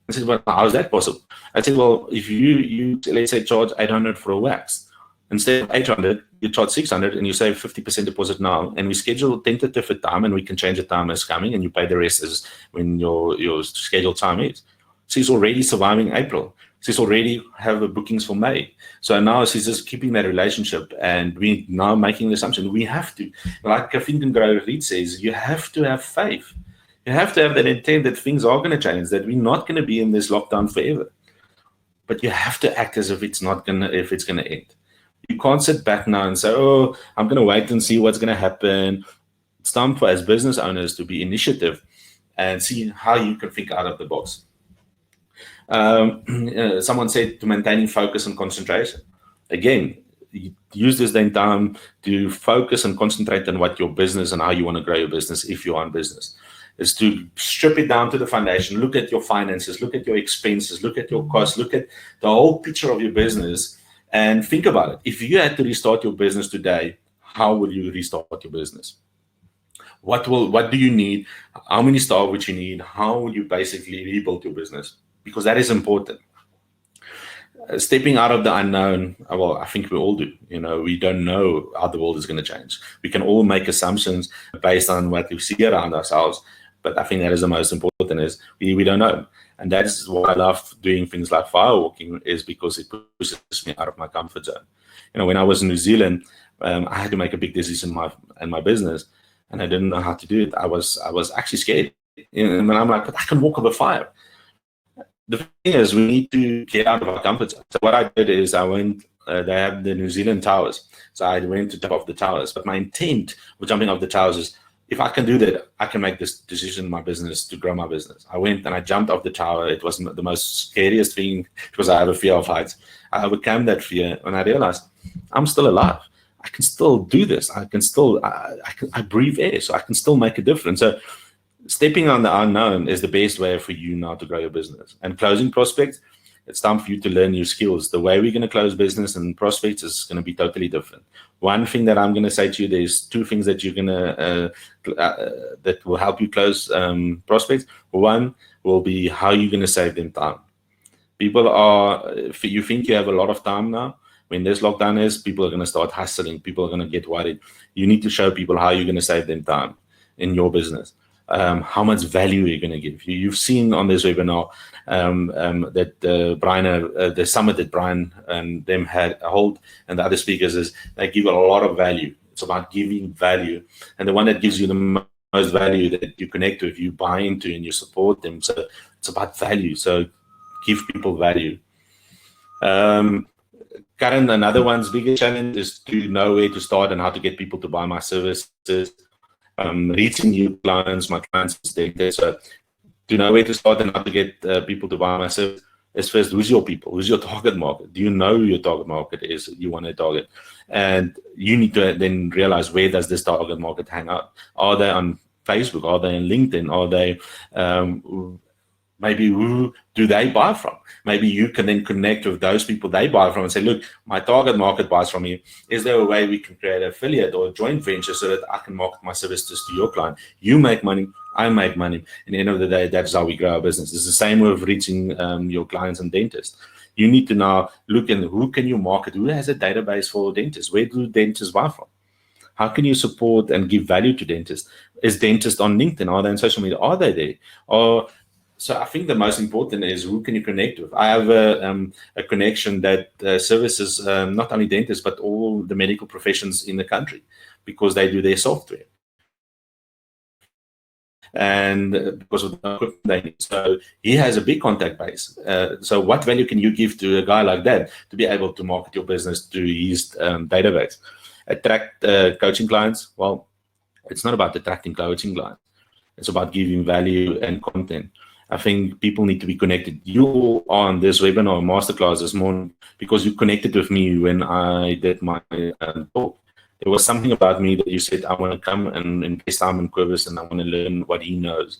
I said, well, how is that possible? I said, well, if you let's say charge 800 for a wax, instead of 800, you charge 600, and you save 50% deposit now, and we schedule tentative a time, and we can change the time as coming, and you pay the rest as when your scheduled time is. She's already surviving April. She's already have bookings for May. So now she's just keeping that relationship, and we now making the assumption we have to, like Think and Grow Read says, you have to have faith. You have to have that intent that things are going to change, that we're not going to be in this lockdown forever. But you have to act as if it's going to end. You can't sit back now and say, I'm going to wait and see what's going to happen. It's time for, as business owners, to be initiative and see how you can think out of the box. Someone said to maintaining focus and concentration. Again, use this then time to focus and concentrate on what your business and how you want to grow your business if you are in business. Is to strip it down to the foundation, look at your finances, look at your expenses, look at your costs, look at the whole picture of your business, and think about it. If you had to restart your business today, how would you restart your business? What do you need? How many staff would you need? How would you basically rebuild your business? Because that is important. Stepping out of the unknown, well, I think we all do. We don't know how the world is going to change. We can all make assumptions based on what we see around ourselves. But I think that is the most important, is we don't know. And that's why I love doing things like firewalking, is because it pushes me out of my comfort zone. When I was in New Zealand, I had to make a big decision in my business, and I didn't know how to do it. I was actually scared. And I'm like, but I can walk over fire. The thing is, we need to get out of our comfort zone. So what I did is I went, they have the New Zealand towers. So I went to jump off the towers. But my intent with jumping off the towers is, if I can do that, I can make this decision in my business to grow my business. I went and I jumped off the tower. It was the most scariest thing, because I have a fear of heights. I overcame that fear, and I realized I'm still alive. I can still do this. I can still, I breathe air, so I can still make a difference. So stepping on the unknown is the best way for you now to grow your business. And closing prospects, it's time for you to learn new skills. The way we're going to close business and prospects is going to be totally different. One thing that I'm going to say to you, there's two things that you're going to, that will help you close prospects. One will be how you're going to save them time. People are, if you think you have a lot of time now, when this lockdown is, people are going to start hustling. People are going to get worried. You need to show people how you're going to save them time in your business. How much value you're going to give. You've seen on this webinar that Brian, the summit that Brian and them had hold, and the other speakers, is they give a lot of value. It's about giving value, and the one that gives you the most value that you connect with, you buy into, and you support them. So it's about value. So give people value. Karen, another one's biggest challenge is to know where to start and how to get people to buy my services. Reaching new clients, my clients is data. So to know where to start and how to get people to buy my service is first, who's your people? Who's your target market? Do you know who your target market is you want to target? And you need to then realize, where does this target market hang out? Are they on Facebook? Are they on LinkedIn? Are they maybe who do they buy from? Maybe you can then connect with those people they buy from and say, look, my target market buys from you. Is there a way we can create an affiliate or a joint venture so that I can market my services to your client? You make money, I make money. At the end of the day, that's how we grow our business. It's the same with reaching your clients and dentists. You need to now look at who can you market? Who has a database for dentists? Where do dentists buy from? How can you support and give value to dentists? Is dentist on LinkedIn? Are they on social media? Are they there? So I think the most important is, who can you connect with? I have a connection that services not only dentists, but all the medical professions in the country, because they do their software. And because of the equipment they need. So he has a big contact base. So what value can you give to a guy like that to be able to market your business to his database? Attract coaching clients? Well, it's not about attracting coaching clients. It's about giving value and content. I think people need to be connected. You on this webinar masterclass this morning because you connected with me when I did my talk. There was something about me that you said, I want to come and invest time in Cobus and I want to learn what he knows.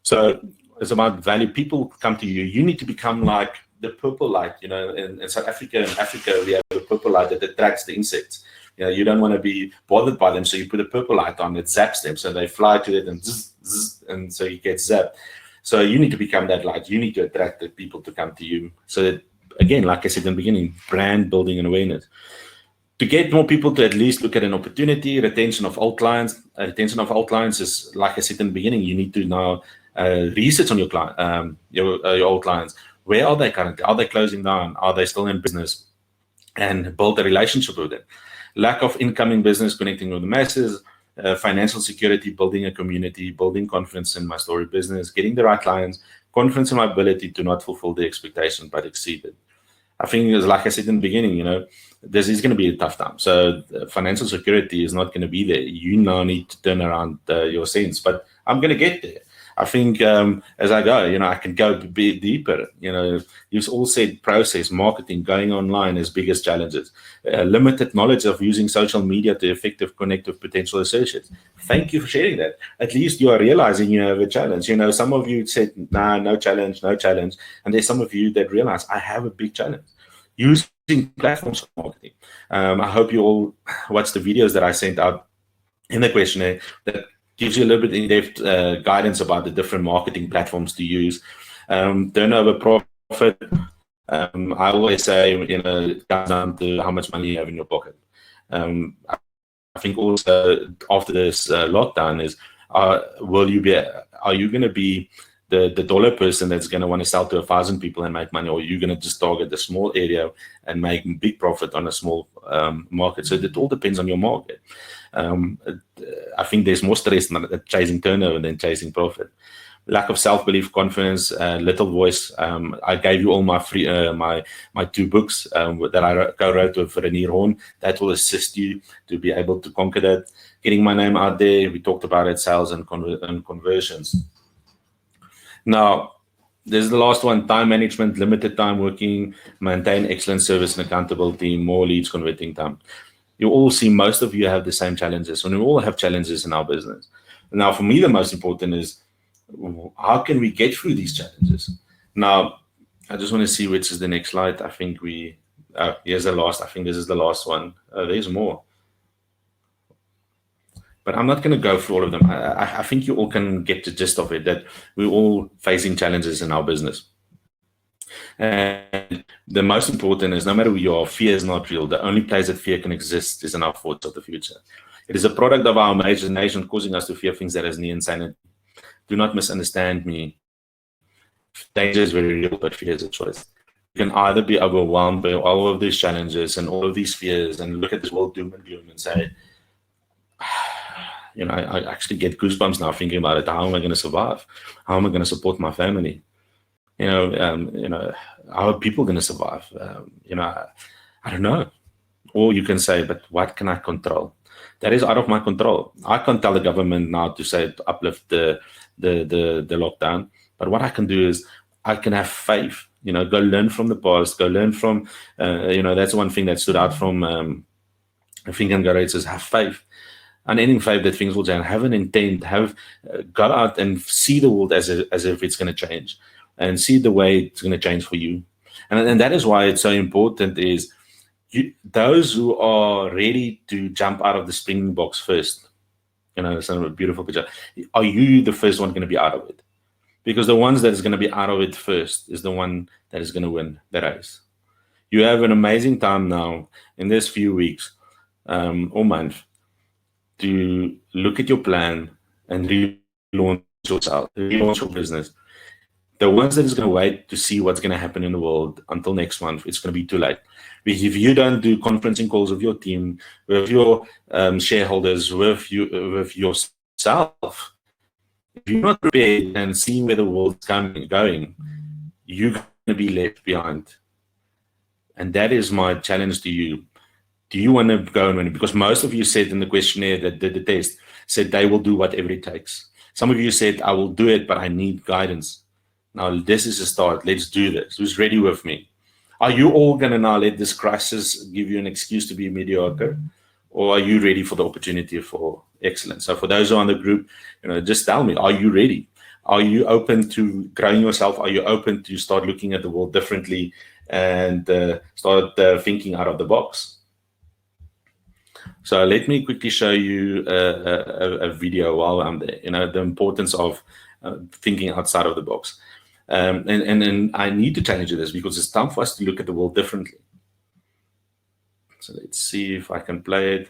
So it's about value. People come to you. You need to become like the purple light. You know, in South Africa, we have a purple light that attracts the insects. You know, you don't want to be bothered by them, so you put a purple light on that zaps them, so they fly to it and zzz, zzz, and so you get zapped. So you need to become that light. You need to attract the people to come to you. So that, again, like I said in the beginning, brand building and awareness. To get more people to at least look at an opportunity, retention of old clients. Retention of old clients is, like I said in the beginning, you need to now research on your client, your old clients. Where are they currently? Are they closing down? Are they still in business? And build a relationship with them. Lack of incoming business, connecting with the masses. Financial security, building a community, building confidence in my story business, getting the right clients, confidence in my ability to not fulfill the expectation but exceed it. I think, like I said in the beginning, you know, this is going to be a tough time. So financial security is not going to be there. You now need to turn around your sense, but I'm going to get there. I think as I go, you know, I can go a bit deeper. You know, you've all said process, marketing, going online is biggest challenges. Limited knowledge of using social media to effective connect with potential associates. Thank you for sharing that. At least you are realizing you have a challenge. You know, some of you said, nah, no challenge, no challenge. And there's some of you that realize I have a big challenge. Using platforms for marketing. I hope you all watch the videos that I sent out in the questionnaire that gives you a little bit in-depth guidance about the different marketing platforms to use. Turnover, profit. I always say, you know, it comes down to how much money you have in your pocket. I think also after this lockdown is, are you going to be the dollar person that's going to want to sell to 1,000 people and make money, or are you going to just target the small area and make big profit on a small market? So it all depends on your market. I think there's more stress in chasing turnover than chasing profit. Lack of self-belief, confidence, little voice. I gave you all my free my 2 books that I co-wrote with Renier Horn. That will assist you to be able to conquer that. Getting my name out there. We talked about it, sales and conversions. Now, there's the last one, time management, limited time working, maintain excellent service and accountability, more leads, converting time. You all see, most of you have the same challenges, and we all have challenges in our business. Now, for me, the most important is, how can we get through these challenges? Now, I just want to see which is the next slide. I think here's the last. I think this is the last one. There's more. But I'm not going to go through all of them. I think you all can get the gist of it, that we're all facing challenges in our business. And the most important is, no matter who you are, fear is not real. The only place that fear can exist is in our thoughts of the future. It is a product of our imagination causing us to fear things that is near insanity. Do not misunderstand me. Danger is very real, but fear is a choice. You can either be overwhelmed by all of these challenges and all of these fears and look at this world doom and gloom and say, I actually get goosebumps now thinking about it. How am I going to survive? How am I going to support my family? How are people going to survive? I don't know. Or you can say, but what can I control? That is out of my control. I can't tell the government now to say to uplift the lockdown. But what I can do is I can have faith. Go learn from the past. Go learn from. That's one thing that stood out from Think and Grow Rich is have faith. Unending faith that things will change. Have an intent. Go out and see the world as if it's going to change, and see the way it's going to change for you. And that is why it's so important is those who are ready to jump out of the springboks first. It's a beautiful picture. Are you the first one going to be out of it? Because the ones that is going to be out of it first is the one that is going to win the race. You have an amazing time now in this few weeks or month to look at your plan and relaunch yourself, relaunch your business. The ones that is going to wait to see what's going to happen in the world until next month, it's going to be too late. If you don't do conferencing calls with your team, with your shareholders, with yourself, if you're not prepared and seeing where the world's going, you're going to be left behind. And that is my challenge to you. Do you want to go and win? Because most of you said in the questionnaire that did the test, said they will do whatever it takes. Some of you said, I will do it, but I need guidance. Now, this is a start. Let's do this. Who's ready with me? Are you all going to now let this crisis give you an excuse to be mediocre? Or are you ready for the opportunity for excellence? So for those who are in the group, just tell me, are you ready? Are you open to growing yourself? Are you open to start looking at the world differently and start thinking out of the box? So let me quickly show you a video while I'm there, the importance of thinking outside of the box. And I need to challenge you this because it's time for us to look at the world differently. So let's see if I can play it.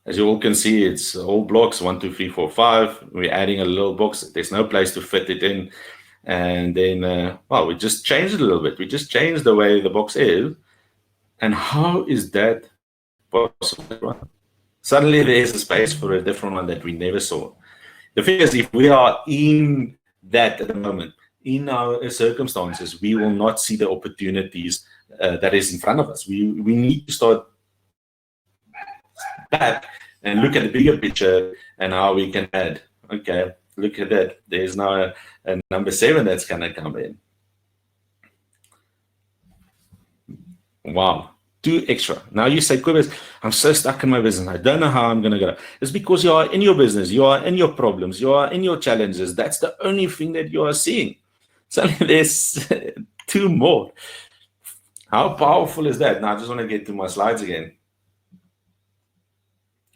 As you all can see, it's all blocks, 1, 2, 3, 4, 5. We're adding a little box. There's no place to fit it in. And then, we just changed it a little bit. We just changed the way the box is. And how is that possible? Suddenly there's a space for a different one that we never saw. The thing is, if we are in that at the moment, in our circumstances, we will not see the opportunities that is in front of us. We need to start back and look at the bigger picture and how we can add. Okay, look at that. There's now a number 7 that's going to come in. Wow. 2 extra. Now you say, Cobus, I'm so stuck in my business. I don't know how I'm going to go. It's because you are in your business. You are in your problems. You are in your challenges. That's the only thing that you are seeing. So there's 2 more. How powerful is that? Now I just want to get to my slides again.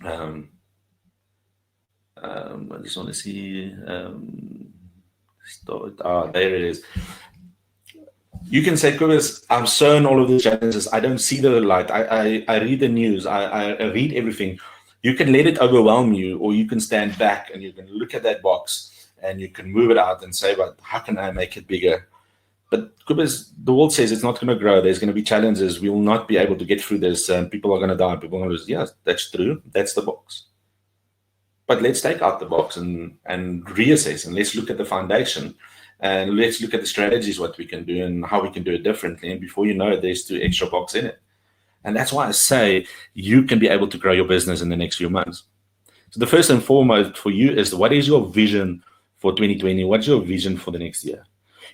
I just want to see. There it is. You can say, Cobus, I'm so in all of these challenges. I don't see the light. I read the news. I read everything. You can let it overwhelm you, or you can stand back and you can look at that box and you can move it out and say, but how can I make it bigger? But Cobus, the world says it's not going to grow. There's going to be challenges. We will not be able to get through this. People are going to die. People are going to lose. Yes, that's true. That's the box. But let's take out the box and reassess, and let's look at the foundation. And let's look at the strategies, what we can do and how we can do it differently. And before you know it, there's 2 extra boxes in it. And that's why I say you can be able to grow your business in the next few months. So the first and foremost for you is, what is your vision for 2020? What's your vision for the next year?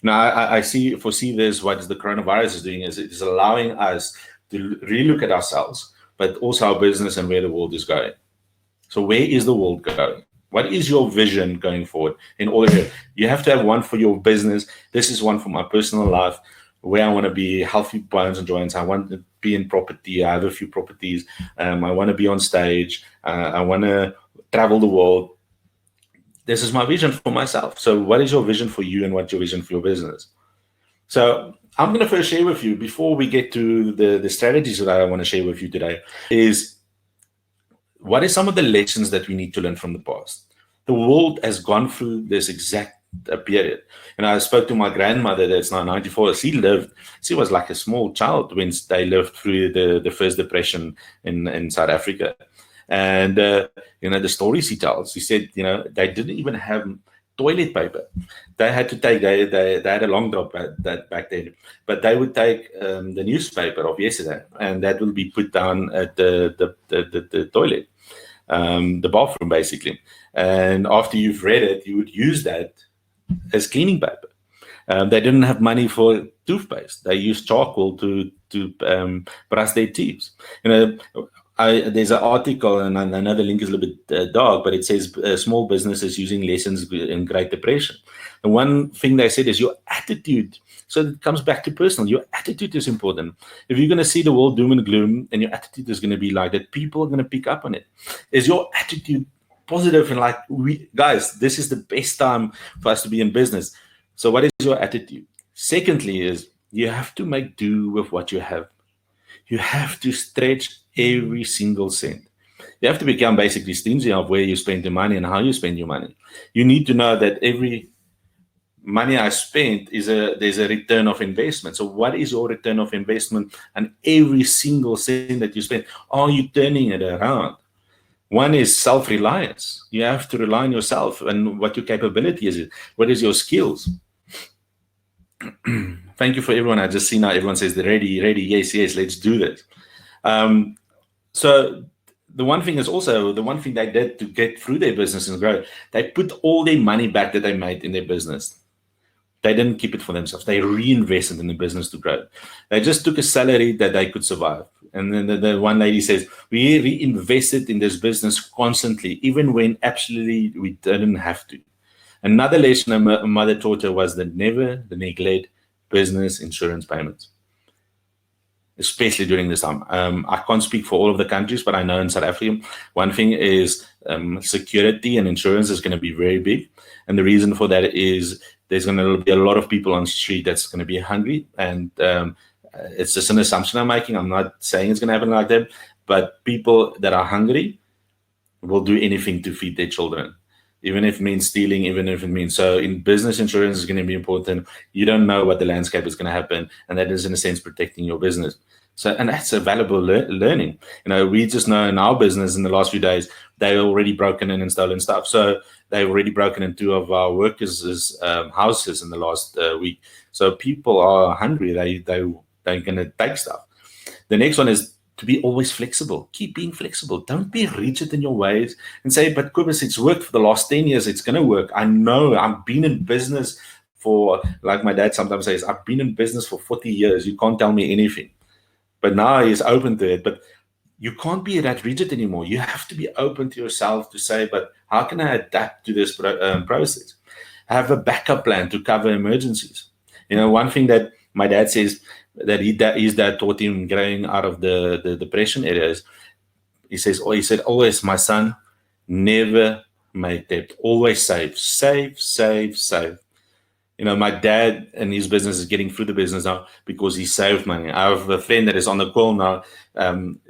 I foresee this, what the coronavirus is doing is it is allowing us to relook at ourselves, but also our business and where the world is going. So where is the world going? What is your vision going forward? In order, you have to have one for your business. This is one for my personal life, where I want to be healthy bones and joints. I want to be in property. I have a few properties. I want to be on stage. I want to travel the world. This is my vision for myself. So what is your vision for you, and what's your vision for your business? So I'm going to first share with you, before we get to the strategies that I want to share with you today, is what are some of the lessons that we need to learn from the past? The world has gone through this exact period. And I spoke to my grandmother that's now 94. She was like a small child when they lived through the first depression in South Africa. And, the stories she tells, she said, they didn't even have toilet paper. They had to take, they had a long job back then, but they would take the newspaper of yesterday, and that will be put down at the toilet, the bathroom basically. And after you've read it, you would use that as cleaning paper. They didn't have money for toothpaste. They used charcoal to brush their teeth. There's an article, and I know the link is a little bit dark, but it says small businesses using lessons in Great Depression. The one thing they said is your attitude. So it comes back to personal. Your attitude is important. If you're going to see the world doom and gloom, and your attitude is going to be like that, people are going to pick up on it. Is your attitude positive and like, guys, this is the best time for us to be in business? So what is your attitude? Secondly is you have to make do with what you have. You have to stretch every single cent. You have to become basically stingy of where you spend your money and how you spend your money. You need to know that every money I spent there's a return of investment. So what is your return of investment on every single cent that you spend? Are you turning it around? One is self-reliance. You have to rely on yourself and what your capability is. What is your skills? Thank you for everyone. I just see now everyone says they're ready. Yes, let's do this. So the one thing is also, the one thing they did to get through their business and grow, they put all their money back that they made in their business. They didn't keep it for themselves. They reinvested in the business to grow. They just took a salary that they could survive. And then the one lady says, we reinvested in this business constantly, even when absolutely we didn't have to. Another lesson my mother taught her was that never neglect business insurance payments, especially during this time. I can't speak for all of the countries, but I know in South Africa, one thing is security and insurance is going to be very big. And the reason for that is there's going to be a lot of people on the street that's going to be hungry. And it's just an assumption I'm making. I'm not saying it's going to happen like that, but people that are hungry will do anything to feed their children, even if it means stealing, even if it means. So in business, insurance is going to be important. You don't know what the landscape is going to happen, and that is in a sense protecting your business. So, and that's a valuable learning. We just know in our business in the last few days, they've already broken in and stolen stuff. So they've already broken in 2 of our workers' houses in the last week. So people are hungry. They're going to take stuff. The next one is to be always flexible. Keep being flexible. Don't be rigid in your ways and say, but Kobus, it's worked for the last 10 years. It's going to work. I know. I've been in business for, like my dad sometimes says, I've been in business for 40 years. You can't tell me anything. But now he's open to it. But you can't be that rigid anymore. You have to be open to yourself to say, but how can I adapt to this process? Have a backup plan to cover emergencies. One thing that my dad says that his dad taught him growing out of the depression areas, he said, always, my son, never make debt. Always save. My dad and his business is getting through the business now because he saved money. I have a friend that is on the call now.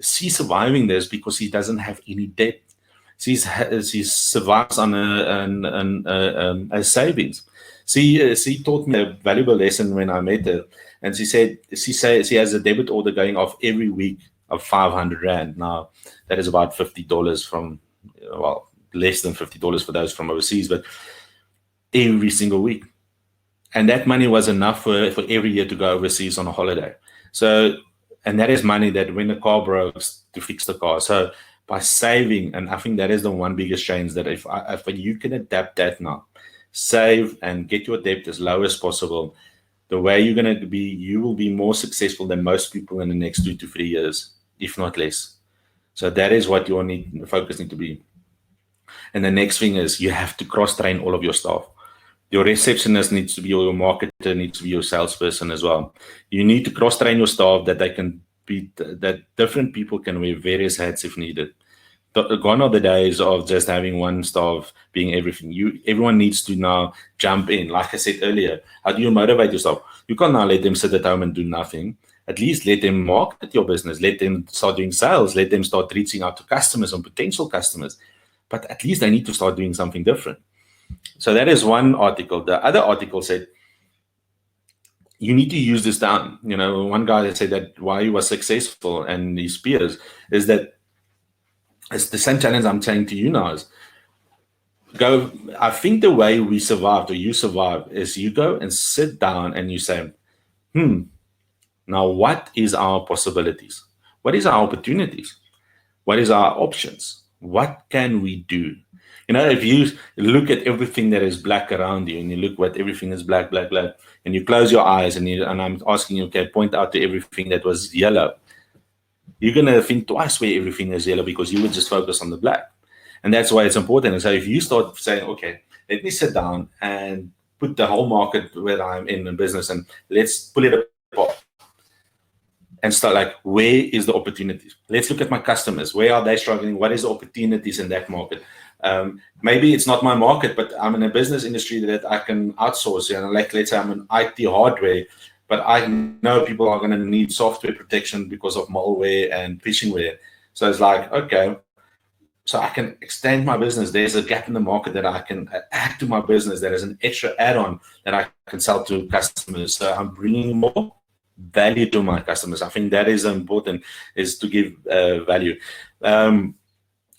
She's surviving this because he doesn't have any debt. She survives on a savings. She taught me a valuable lesson when I met her, and she said she has a debit order going off every week of 500 Rand. Now that is about $50 from, well, less than $50 for those from overseas, but every single week. And that money was enough for every year to go overseas on a holiday. So, and that is money that when the car broke, to fix the car. So by saving, and I think that is the one biggest change, that if you can adapt that now, save and get your debt as low as possible, the way you're going to be, you will be more successful than most people in the next 2 to 3 years, if not less. So that is what your focus need to be. And the next thing is you have to cross-train all of your staff. Your receptionist needs to be your marketer, needs to be your salesperson as well. You need to cross-train your staff that they can be, that different people can wear various hats if needed. Gone are the days of just having one staff being everything. Everyone needs to now jump in. Like I said earlier, how do you motivate yourself? You can't now let them sit at home and do nothing. At least let them market your business. Let them start doing sales. Let them start reaching out to customers and potential customers. But at least they need to start doing something different. So that is one article. The other article said, you need to use this down. You know, one guy said that why he was successful and his peers is that it's the same challenge I'm saying to you now is go. I think the way we survived or you survive is you go and sit down and you say, now what is our possibilities? What is our opportunities? What is our options? What can we do? You know, if you look at everything that is black around you and you look what everything is black, black, black, and you close your eyes and I'm asking you, okay, point out to everything that was yellow. You're going to think twice where everything is yellow because you would just focus on the black. And that's why it's important. And so if you start saying, okay, let me sit down and put the whole market where I'm in business and let's pull it apart and start like, where is the opportunities? Let's look at my customers. Where are they struggling? What is the opportunities in that market? Maybe it's not my market, but I'm in a business industry that I can outsource. You know, like let's say I'm an IT hardware, but I know people are going to need software protection because of malware and phishingware. So it's like, okay, so I can extend my business. There's a gap in the market that I can add to my business. There is an extra add-on that I can sell to customers. So I'm bringing more value to my customers. I think that is important, is to give value.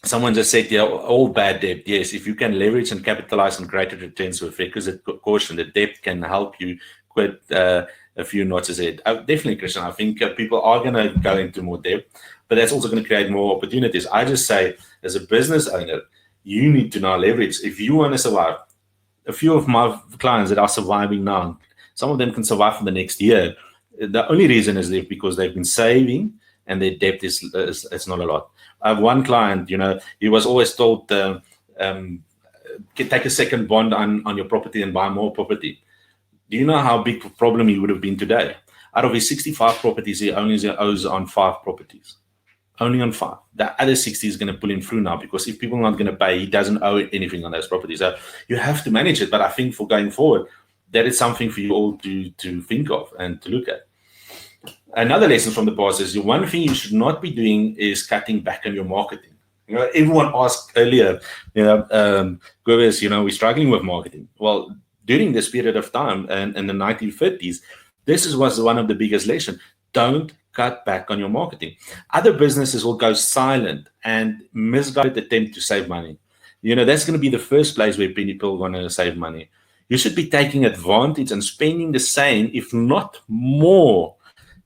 Someone just said, yeah, all bad debt. Yes, if you can leverage and capitalize on greater returns with requisite caution, the debt can help you quit a few notches ahead. Definitely, Christian. I think people are going to go into more debt, but that's also going to create more opportunities. I just say, as a business owner, you need to now leverage. If you want to survive, a few of my clients that are surviving now, some of them can survive for the next year. The only reason is because they've been saving and their debt is not a lot. I have one client, you know, he was always told, take a second bond on your property and buy more property. Do you know how big a problem he would have been today? Out of his 65 properties, he only owes on 5 properties. Only on 5. The other 60 is going to pull him through now because if people are not going to pay, he doesn't owe anything on those properties. So you have to manage it. But I think for going forward, that is something for you all to think of and to look at. Another lesson from the past is the one thing you should not be doing is cutting back on your marketing. You know, everyone asked earlier, you know, Gobes, you know, we're struggling with marketing. Well, during this period of time and in the 1950s, this was one of the biggest lessons. Don't cut back on your marketing. Other businesses will go silent and misguided attempt to save money. You know, that's going to be the first place where people are going to save money. You should be taking advantage and spending the same, if not more,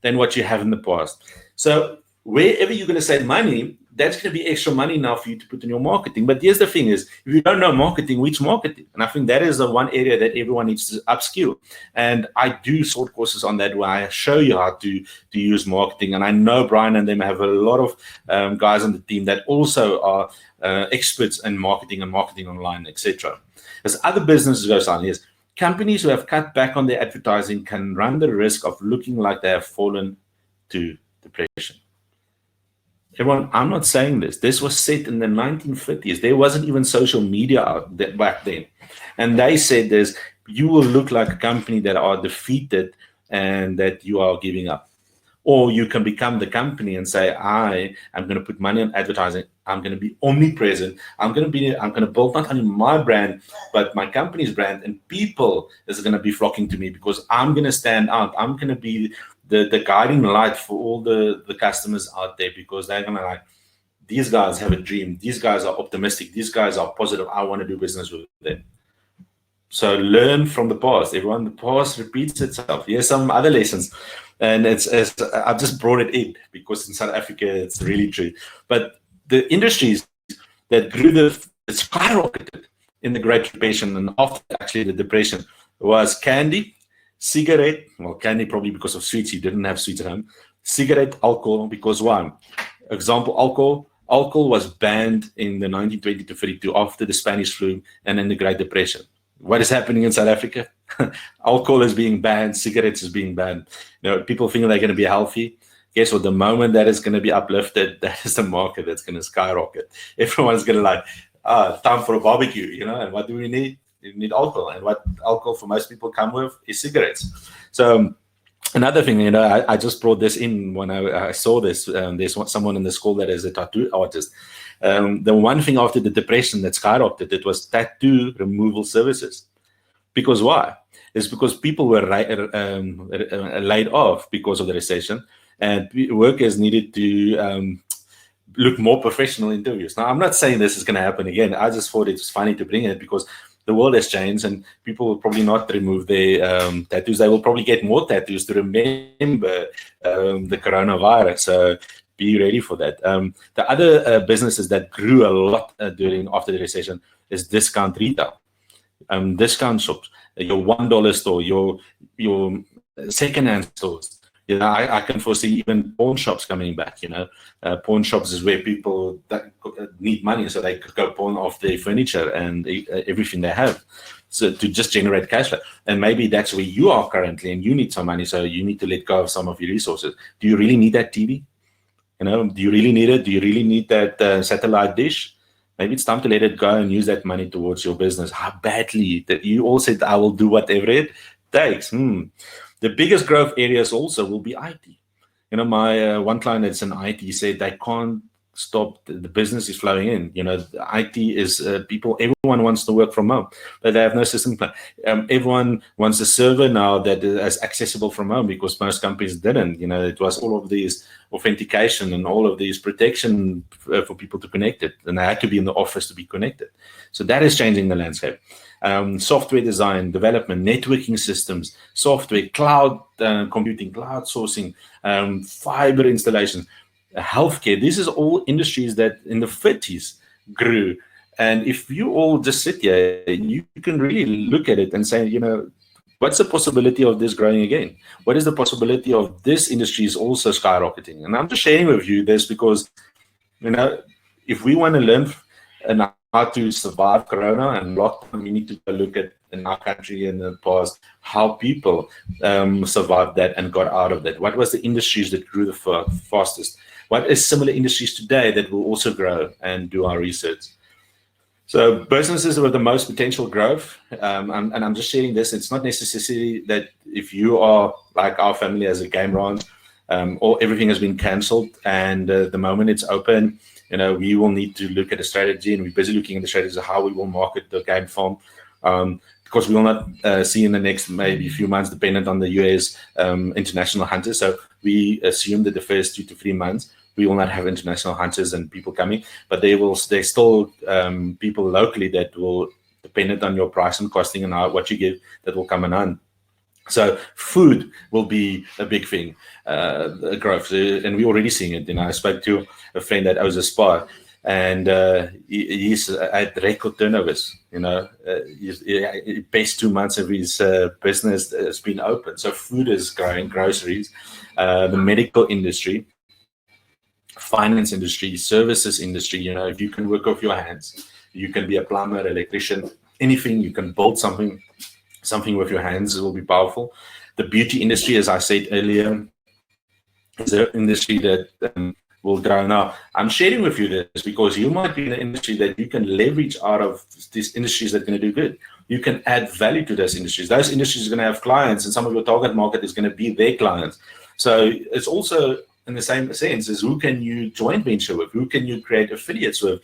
than what you have in the past. So wherever you're going to save money, that's going to be extra money now for you to put in your marketing. But here's the thing is, if you don't know marketing, which marketing? And I think that is the one area that everyone needs to upskill. And I do short courses on that where I show you how to use marketing. And I know Brian and them have a lot of guys on the team that also are experts in marketing and marketing online, etc. As other businesses go silent, yes, companies who have cut back on their advertising can run the risk of looking like they have fallen to depression. Everyone, I'm not saying this. This was said in the 1950s. There wasn't even social media out there back then. And they said this, you will look like a company that are defeated and that you are giving up. Or you can become the company and say, I am going to put money on advertising. I'm going to be omnipresent. I'm going to build not only my brand, but my company's brand, and people is going to be flocking to me because I'm going to stand out. I'm going to be the guiding light for all the customers out there because they're going to like, these guys have a dream. These guys are optimistic. These guys are positive. I want to do business with them. So learn from the past. Everyone, the past repeats itself. Here's some other lessons. And I've just brought it in because in South Africa, it's really true. But the industries that grew it skyrocketed. in the Great Depression and after actually the Depression was candy, cigarette, well, candy probably because of sweets, you didn't have sweets at home, cigarette, alcohol, because why? Example, alcohol. Alcohol was banned in the 1920 to 32 after the Spanish flu and in the Great Depression. What is happening in South Africa? Alcohol is being banned, cigarettes is being banned. People think they're going to be healthy. Guess what? The moment that is going to be uplifted, that is the market that's going to skyrocket. Everyone's going to time for a barbecue, and what do we need? We need alcohol. And what alcohol for most people come with is cigarettes. So another thing, I just brought this in when I saw this. There's someone in the school that is a tattoo artist. The one thing after the Depression that skyrocketed, it was tattoo removal services. Because why? It's because people were laid off because of the recession, and workers needed to look more professional in interviews. Now, I'm not saying this is going to happen again. I just thought it was funny to bring it because the world has changed and people will probably not remove their tattoos. They will probably get more tattoos to remember the coronavirus. So be ready for that. The other businesses that grew a lot after the recession is discount retail, discount shops, your $1 store, your second-hand stores. I can foresee even pawn shops coming back. Pawn shops is where people that need money, so they could go pawn off their furniture and everything they have, so to just generate cash flow. And maybe that's where you are currently, and you need some money, so you need to let go of some of your resources. Do you really need that TV? Do you really need it? Do you really need that satellite dish? Maybe it's time to let it go and use that money towards your business. How badly that you all said, I will do whatever it takes. The biggest growth areas also will be IT. My one client that's in IT said they can't stop. The business is flowing in. IT is people. Everyone wants to work from home, but they have no system plan. Everyone wants a server now that is accessible from home because most companies didn't. It was all of these authentication and all of these protection for people to connect it, and they had to be in the office to be connected. So that is changing the landscape. Software design, development, networking systems, software, cloud computing, cloud sourcing, fiber installation, healthcare. This is all industries that in the 50s grew. And if you all just sit here, you can really look at it and say, what's the possibility of this growing again? What is the possibility of this industry is also skyrocketing? And I'm just sharing with you this because, if we want to learn how to survive Corona and lockdown, we need to look at in our country in the past how people survived that and got out of that. What was the industries that grew the fastest? What is similar industries today that will also grow, and do our research? So businesses with the most potential growth, and I'm just sharing this. It's not necessarily that if you are like our family as a Game Ranch, or everything has been cancelled, and the moment it's open, we will need to look at a strategy, and we're busy looking at the strategies of how we will market the game farm, because we will not see in the next maybe few months, dependent on the US international hunters. So we assume that the first 2 to 3 months, we will not have international hunters and people coming, but there's still people locally that will, dependent on your price and costing and what you give, that will come on. So food will be a big thing, growth, and we're already seeing it. I spoke to a friend that owns a spa, and he's at record turnovers. Best 2 months of his business has been open. So food is growing, groceries, the medical industry, finance industry, services industry. If you can work off your hands, you can be a plumber, electrician, anything. You can build something with your hands. It will be powerful. The beauty industry, as I said earlier, is an industry that will grow. Now, I'm sharing with you this because you might be in an industry that you can leverage out of these industries that are going to do good. You can add value to those industries. Those industries are going to have clients, and some of your target market is going to be their clients. So it's also in the same sense as who can you joint venture with, who can you create affiliates with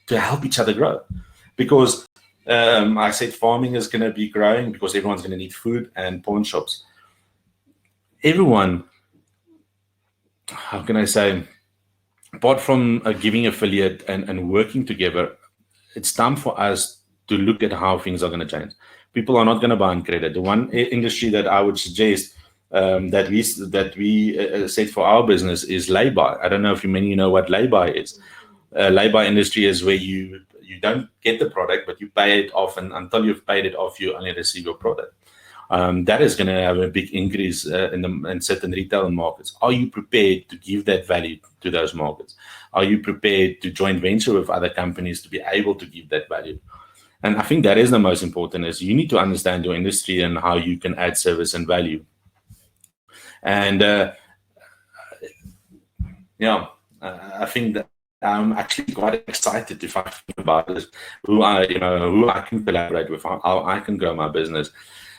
to help each other grow. Because I said farming is going to be growing because everyone's going to need food, and pawn shops. Everyone, how can I say, apart from giving affiliate and working together, it's time for us to look at how things are going to change. People are not going to buy on credit. The one industry that I would suggest that we set for our business is lay-by. I don't know if many know what lay-by is. Lay-by industry is where you you don't get the product, but you pay it off, and until you've paid it off, you only receive your product. That is going to have a big increase in certain retail markets. Are you prepared to give that value to those markets? Are you prepared to joint venture with other companies to be able to give that value? And I think that is the most important, is you need to understand your industry and how you can add service and value. And I think that I'm actually quite excited to find about this, who I can collaborate with, how I can grow my business.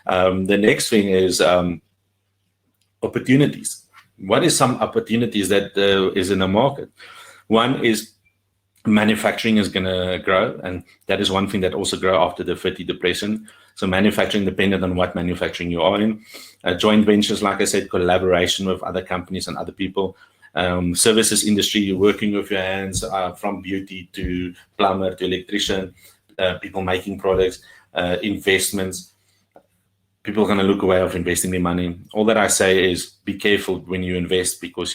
The next thing is opportunities. What is some opportunities that is in the market? One is manufacturing is going to grow, and that is one thing that also grew after the 30 depression. So manufacturing, dependent on what manufacturing you are in. Joint ventures, like I said, collaboration with other companies and other people. Services industry, you're working with your hands, from beauty to plumber to electrician, people making products, investments. People are going to look away of investing their money. All that I say is be careful when you invest, because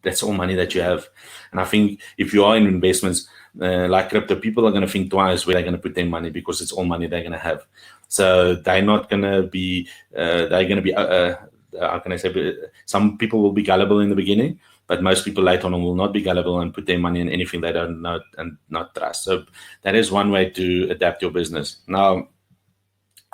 that's all money that you have. And I think if you are in investments like crypto, people are going to think twice where they're going to put their money, because it's all money they're going to have. So they're not going to be, how can I say, some people will be gullible in the beginning, but most people later on will not be gullible and put their money in anything they don't know and not trust. So that is one way to adapt your business. Now,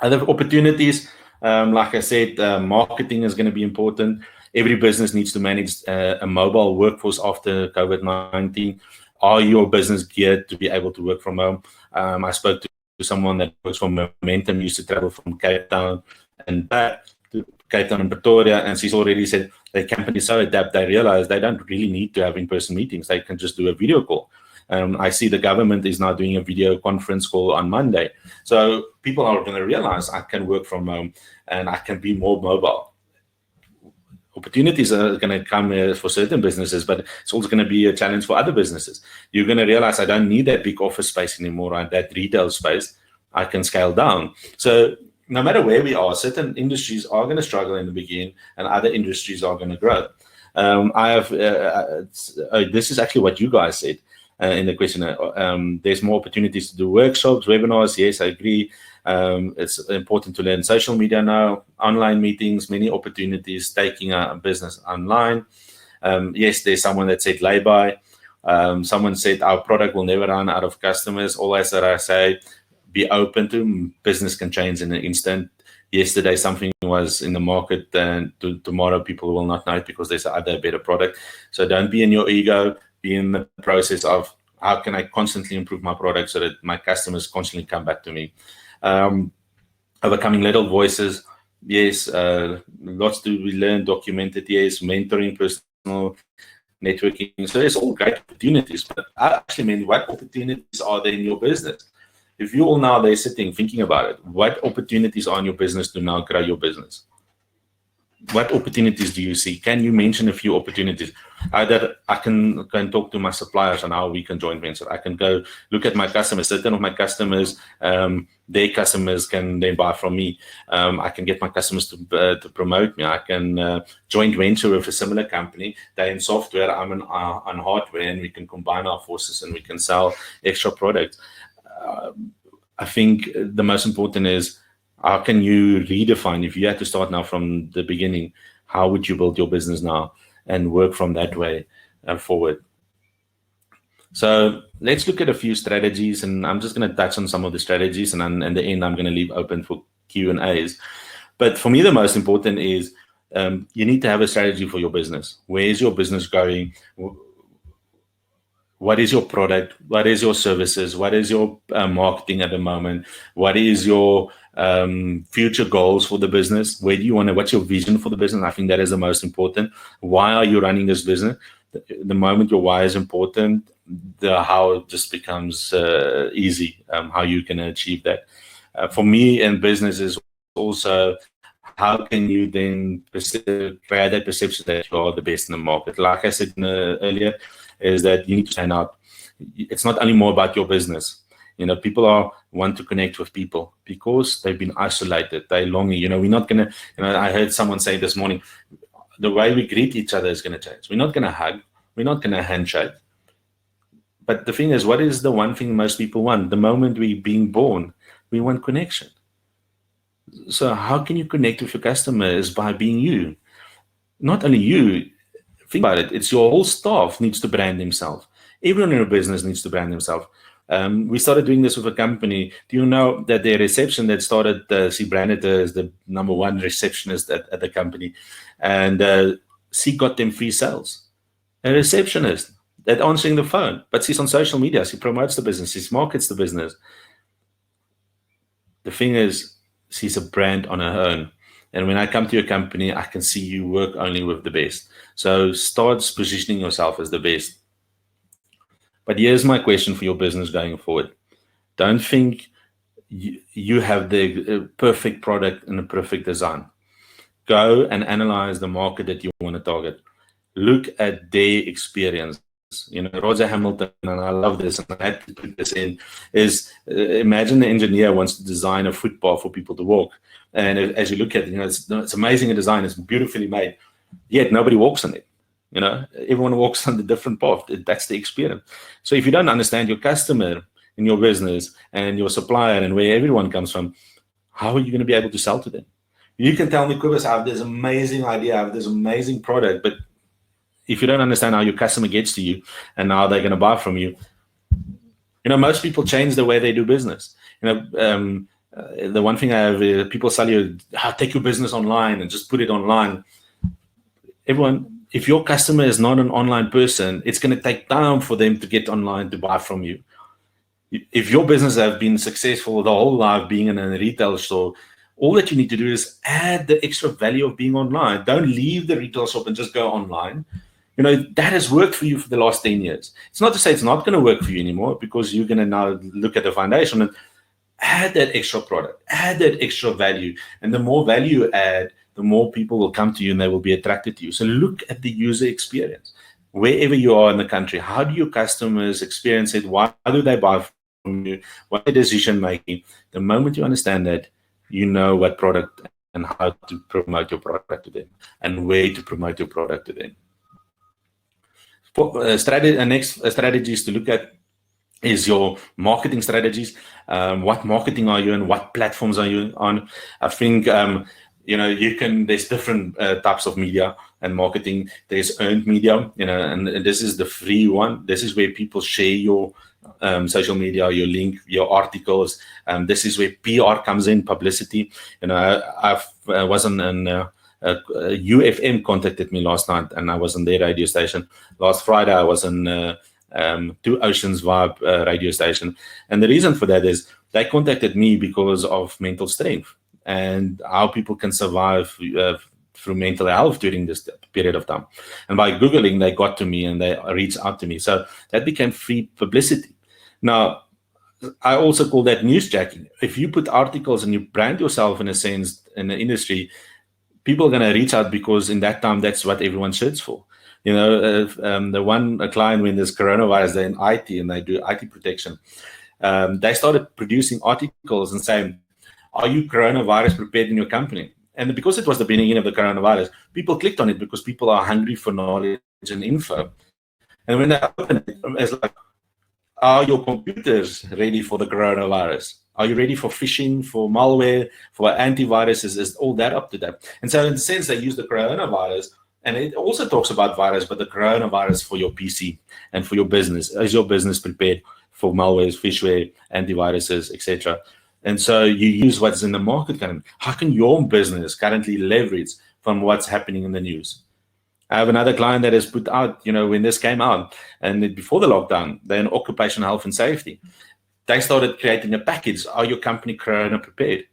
other opportunities, like I said, marketing is going to be important. Every business needs to manage a mobile workforce after COVID-19. Are your business geared to be able to work from home? I spoke to someone that works for Momentum, used to travel from Cape Town and back to Cape Town and Pretoria, and she's already said the company is so adept, they realize they don't really need to have in-person meetings. They can just do a video call. I see the government is now doing a video conference call on Monday. So people are going to realize I can work from home and I can be more mobile. Opportunities are going to come for certain businesses, but it's also going to be a challenge for other businesses. You're going to realize I don't need that big office space anymore, and that retail space. I can scale down. So no matter where we are, certain industries are going to struggle in the beginning and other industries are going to grow. This is actually what you guys said in the question. There's more opportunities to do workshops, webinars. Yes, I agree. It's important to learn social media now, online meetings, many opportunities, taking a business online. Yes, there's someone that said lay-by. Someone said our product will never run out of customers. Always that I say, be open to business can change in an instant. Yesterday, something was in the market, and tomorrow people will not know it because there's other better product. So don't be in your ego. Be in the process of how can I constantly improve my product so that my customers constantly come back to me. Overcoming little voices. Yes, lots to be learned, documented. Yes, mentoring, personal networking. So there's all great opportunities. But I actually mean, what opportunities are there in your business? If you all now they're sitting thinking about it, what opportunities are in your business to now grow your business? What opportunities do you see? Can you mention a few opportunities? Either I can talk to my suppliers on how we can join venture. I can go look at my customers. Certain of my customers, their customers can then buy from me. I can get my customers to promote me. I can joint venture with a similar company. They're in software, I'm on hardware, and we can combine our forces and we can sell extra products. I think the most important is, how can you redefine, if you had to start now from the beginning, how would you build your business now and work from that way forward? So let's look at a few strategies, and I'm just going to touch on some of the strategies, and then in the end, I'm going to leave open for Q&As. But for me, the most important is you need to have a strategy for your business. Where is your business going? What is your product? What is your services? What is your marketing at the moment? What is your future goals for the business? Where do you want to, what's your vision for the business? I think that is the most important. Why are you running this business? The moment your why is important, the how just becomes easy, how you can achieve that. For me in business is also, how can you then create that perception that you are the best in the market? Like I said earlier, is that you need to stand out. It's not only more about your business. People want to connect with people because they've been isolated. They're longing. We're not going to, I heard someone say this morning, the way we greet each other is going to change. We're not going to hug. We're not going to handshake. But the thing is, what is the one thing most people want? The moment we're being born, we want connection. So how can you connect with your customers? By being you. Not only you, think about it, it's your whole staff needs to brand themselves. Everyone in a business needs to brand themselves. We started doing this with a company. Do you know that their reception that started, she branded as the #1 receptionist at the company, and she got them free sales. A receptionist that answering the phone, but she's on social media. She promotes the business. She markets the business. The thing is, she's a brand on her own. And when I come to your company, I can see you work only with the best. So start positioning yourself as the best. But here's my question for your business going forward. Don't think you have the perfect product and the perfect design. Go and analyze the market that you want to target. Look at their experience. You know, Roger Hamilton, and I love this, and I had to put this in, is imagine the engineer wants to design a footpath for people to walk. And as you look at it, you know, it's amazing a design, it's beautifully made, yet nobody walks on it. You know, everyone walks on the different path. That's the experience. So if you don't understand your customer in your business and your supplier and where everyone comes from, how are you going to be able to sell to them? You can tell me, Kobus, I have this amazing idea, I have this amazing product, but if you don't understand how your customer gets to you and how they're going to buy from you, you know, most people change the way they do business. You know, the one thing I have, people sell you, take your business online and just put it online. Everyone, if your customer is not an online person, it's going to take time for them to get online to buy from you. If your business has been successful the whole life being in a retail store, all that you need to do is add the extra value of being online. Don't leave the retail shop and just go online. You know, that has worked for you for the last 10 years. It's not to say it's not going to work for you anymore, because you're going to now look at the foundation and add that extra product, add that extra value. And the more value you add, the more people will come to you and they will be attracted to you. So look at the user experience. Wherever you are in the country, how do your customers experience it? Why do they buy from you? What is decision making? The moment you understand that, you know what product and how to promote your product to them and where to promote your product to them. Next strategies to look at is your marketing strategies. What marketing are you in? What platforms are you on? I think you know, there's different types of media and marketing. There's earned media, you know, and this is the free one. This is where people share your social media, your link, your articles. This is where PR comes in, publicity. You know, I was on UFM contacted me last night, and I was on their radio station. Last Friday, I was on Two Oceans Vibe radio station. And the reason for that is they contacted me because of mental strength and how people can survive through mental health during this period of time. And by Googling, they got to me and they reached out to me. So that became free publicity. Now, I also call that newsjacking. If you put articles and you brand yourself in a sense in the industry, people are going to reach out because in that time, that's what everyone searches for. You know, the one client when there's coronavirus, they're in IT and they do IT protection. They started producing articles and saying, are you coronavirus prepared in your company? And because it was the beginning of the coronavirus, people clicked on it because people are hungry for knowledge and info. And when they open it, it's like, are your computers ready for the coronavirus? Are you ready for phishing, for malware, for antiviruses? Is all that up to date? And so in a sense, they use the coronavirus, and it also talks about virus, but the coronavirus for your PC and for your business. Is your business prepared for malwares, phishware, antiviruses, etc.? And so you use what's in the market currently. How can your business currently leverage from what's happening in the news? I have another client that has put out, you know, when this came out and before the lockdown, they're in occupational health and safety. They started creating a package. Are your company corona prepared?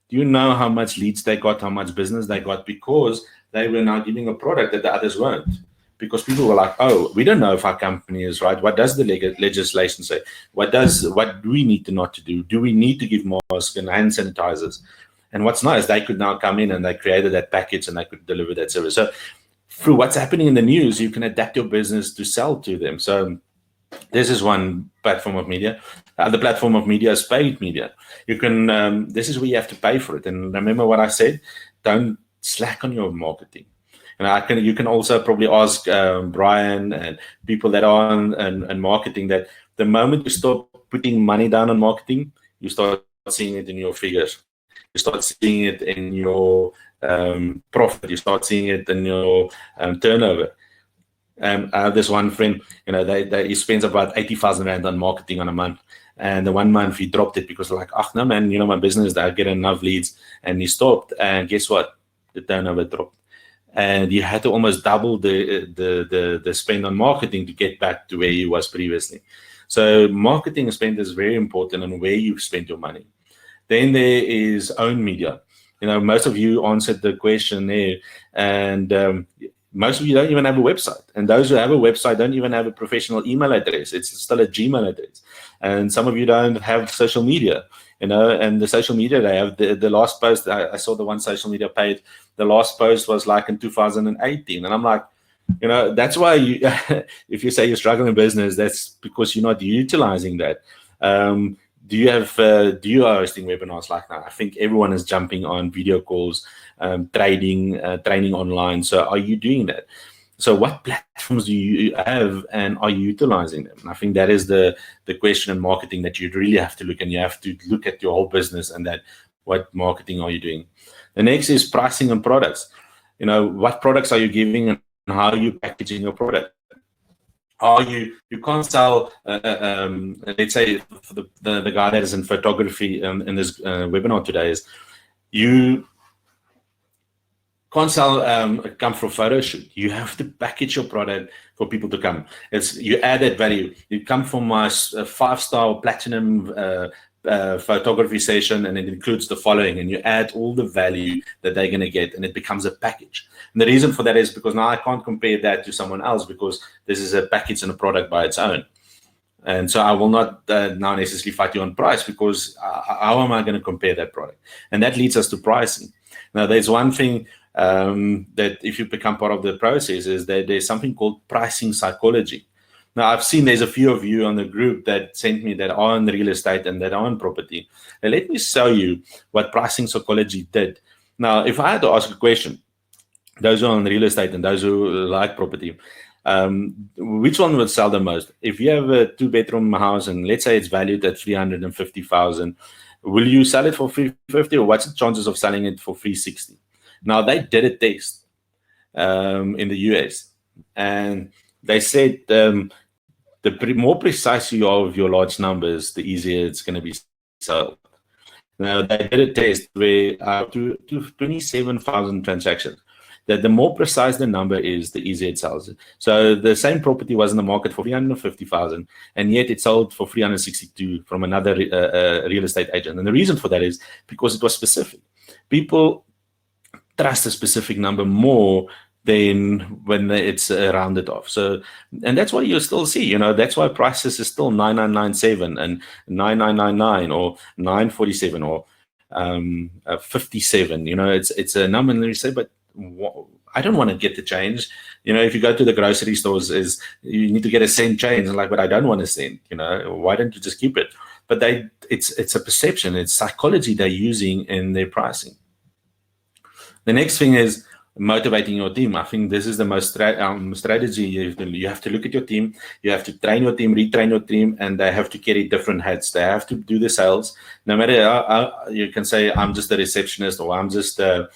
Do you know how much leads they got, how much business they got? Because they were now giving a product that the others weren't. Because people were like, oh, we don't know if our company is right. What does the legislation say? What do we need to not to do? Do we need to give masks and hand sanitizers? And what's nice, they could now come in and they created that package and they could deliver that service. So through what's happening in the news, you can adapt your business to sell to them. So this is one platform of media. The other platform of media is paid media. You can, this is where you have to pay for it. And remember what I said, don't slack on your marketing. You can also probably ask Brian and people that are on marketing, that the moment you start putting money down on marketing, you start seeing it in your figures. You start seeing it in your profit. You start seeing it in your turnover. I have this one friend, he spends about 80,000 Rand on marketing on a month. And the 1 month he dropped it because like, no man, my business, I get enough leads. And he stopped. And guess what? The turnover dropped. And he had to almost double the spend on marketing to get back to where he was previously. So marketing spend is very important on where you spend your money. Then there is own media. Most of you answered the question there, and most of you don't even have a website. And those who have a website don't even have a professional email address. It's still a Gmail address. And some of you don't have social media, and the social media they have, the last post, I saw the one social media page, the last post was like in 2018. And I'm like, that's why if you say you're struggling in business, that's because you're not utilizing that. Do you are hosting webinars like that? I think everyone is jumping on video calls, training online. So are you doing that? So what platforms do you have, and are you utilizing them? And I think that is the question in marketing that you really have to look, and you have to look at your whole business and that what marketing are you doing. The next is pricing and products. What products are you giving and how are you packaging your product? You can't sell, let's say for the guy that is in photography in this webinar today, is you can't sell a come for a photo shoot. You have to package your product for people to come. You add that value. You come from my 5-star platinum photography session, and it includes the following, and you add all the value that they're going to get, and it becomes a package. And the reason for that is because now I can't compare that to someone else, because this is a package and a product by its own. And so I will not now necessarily fight you on price, because how am I going to compare that product? And that leads us to pricing. Now, there's one thing that if you become part of the process, is that there's something called pricing psychology. Now, I've seen there's a few of you on the group that sent me that are in real estate and that are on property. Now, let me show you what pricing psychology did. Now, if I had to ask a question, those who are on real estate and those who like property, which one would sell the most? If you have a 2-bedroom house and let's say it's valued at 350,000, will you sell it for 350, or what's the chances of selling it for 360? Now, they did a test in the US, and they said the more precise you are with your large numbers, the easier it's going to be sold. Now, they did a test where to 27,000 transactions, that the more precise the number is, the easier it sells. So the same property was in the market for 350,000, and yet it sold for 362 from another real estate agent. And the reason for that is because it was specific. People trust a specific number more than when it's rounded off. So, and that's why you still see, that's why prices is still 9997 and 9999 or 947 or 57. It's a number, and you say, but I don't want to get the change. If you go to the grocery stores, you need to get a cent change. Like, but I don't want a cent. Why don't you just keep it? But it's a perception. It's psychology they're using in their pricing. The next thing is motivating your team. I think this is the most strategy. You have to look at your team. You have to train your team, retrain your team, and they have to carry different hats. They have to do the sales. No matter how you can say, I'm just a receptionist or I'm just a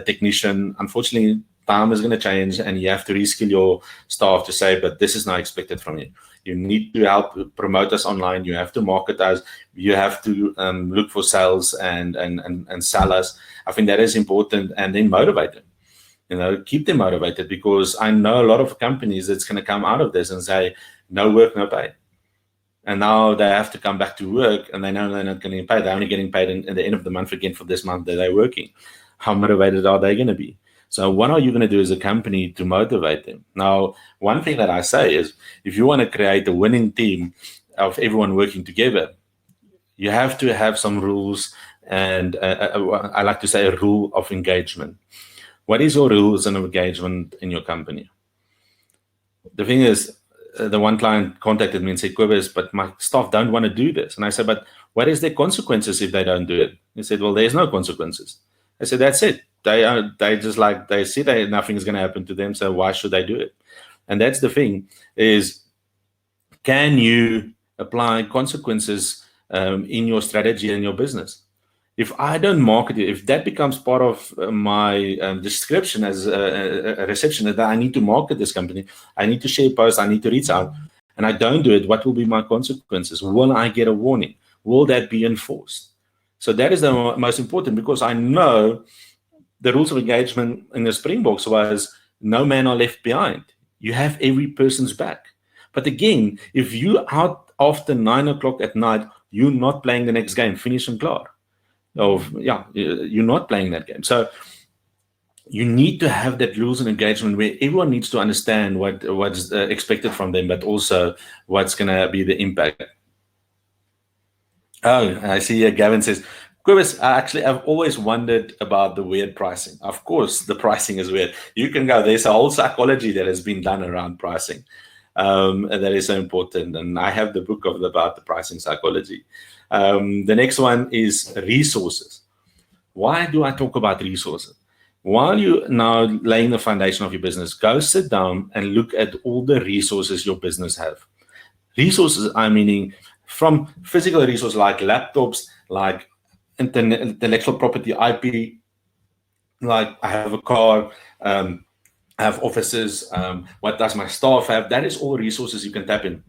technician. Unfortunately, time is going to change, and you have to reskill your staff to say, but this is not expected from you. You need to help promote us online. You have to market us. You have to look for sales and sell us. I think that is important, and then motivate them. Keep them motivated, because I know a lot of companies that's going to come out of this and say, no work, no pay. And now they have to come back to work, and they know they're not getting paid. They're only getting paid at the end of the month again for this month that they're working. How motivated are they going to be? So what are you going to do as a company to motivate them? Now, one thing that I say is, if you want to create a winning team of everyone working together, you have to have some rules, and I like to say a rule of engagement. What is your rules of engagement in your company? The thing is, the one client contacted me and said, Kobus, but my staff don't want to do this. And I said, but what is the consequences if they don't do it? He said, well, there's no consequences. I said, that's it. they just like, they see that nothing's going to happen to them, so why should they do it? And that's the thing, is can you apply consequences in your strategy and your business? If I don't market it, if that becomes part of my description as a receptionist, that I need to market this company, I need to share posts, I need to reach out, and I don't do it, what will be my consequences? Will I get a warning? Will that be enforced? So that is the most important, because I know the rules of engagement in the Springboks was no man are left behind. You have every person's back. But again, if you out after 9 o'clock at night, you're not playing the next game, finish and clear. You're not playing that game. So you need to have that rules and engagement where everyone needs to understand what's expected from them, but also what's going to be the impact. Oh, I see Gavin says, Cobus, I've always wondered about the weird pricing. Of course, the pricing is weird. You can go, there's a whole psychology that has been done around pricing. And that is so important. And I have the book about the pricing psychology. The next one is resources. Why do I talk about resources? While you're now laying the foundation of your business, go sit down and look at all the resources your business have. Resources, I'm meaning from physical resources like laptops, like intellectual property, IP, like I have a car, I have offices, what does my staff have? That is all resources you can tap in.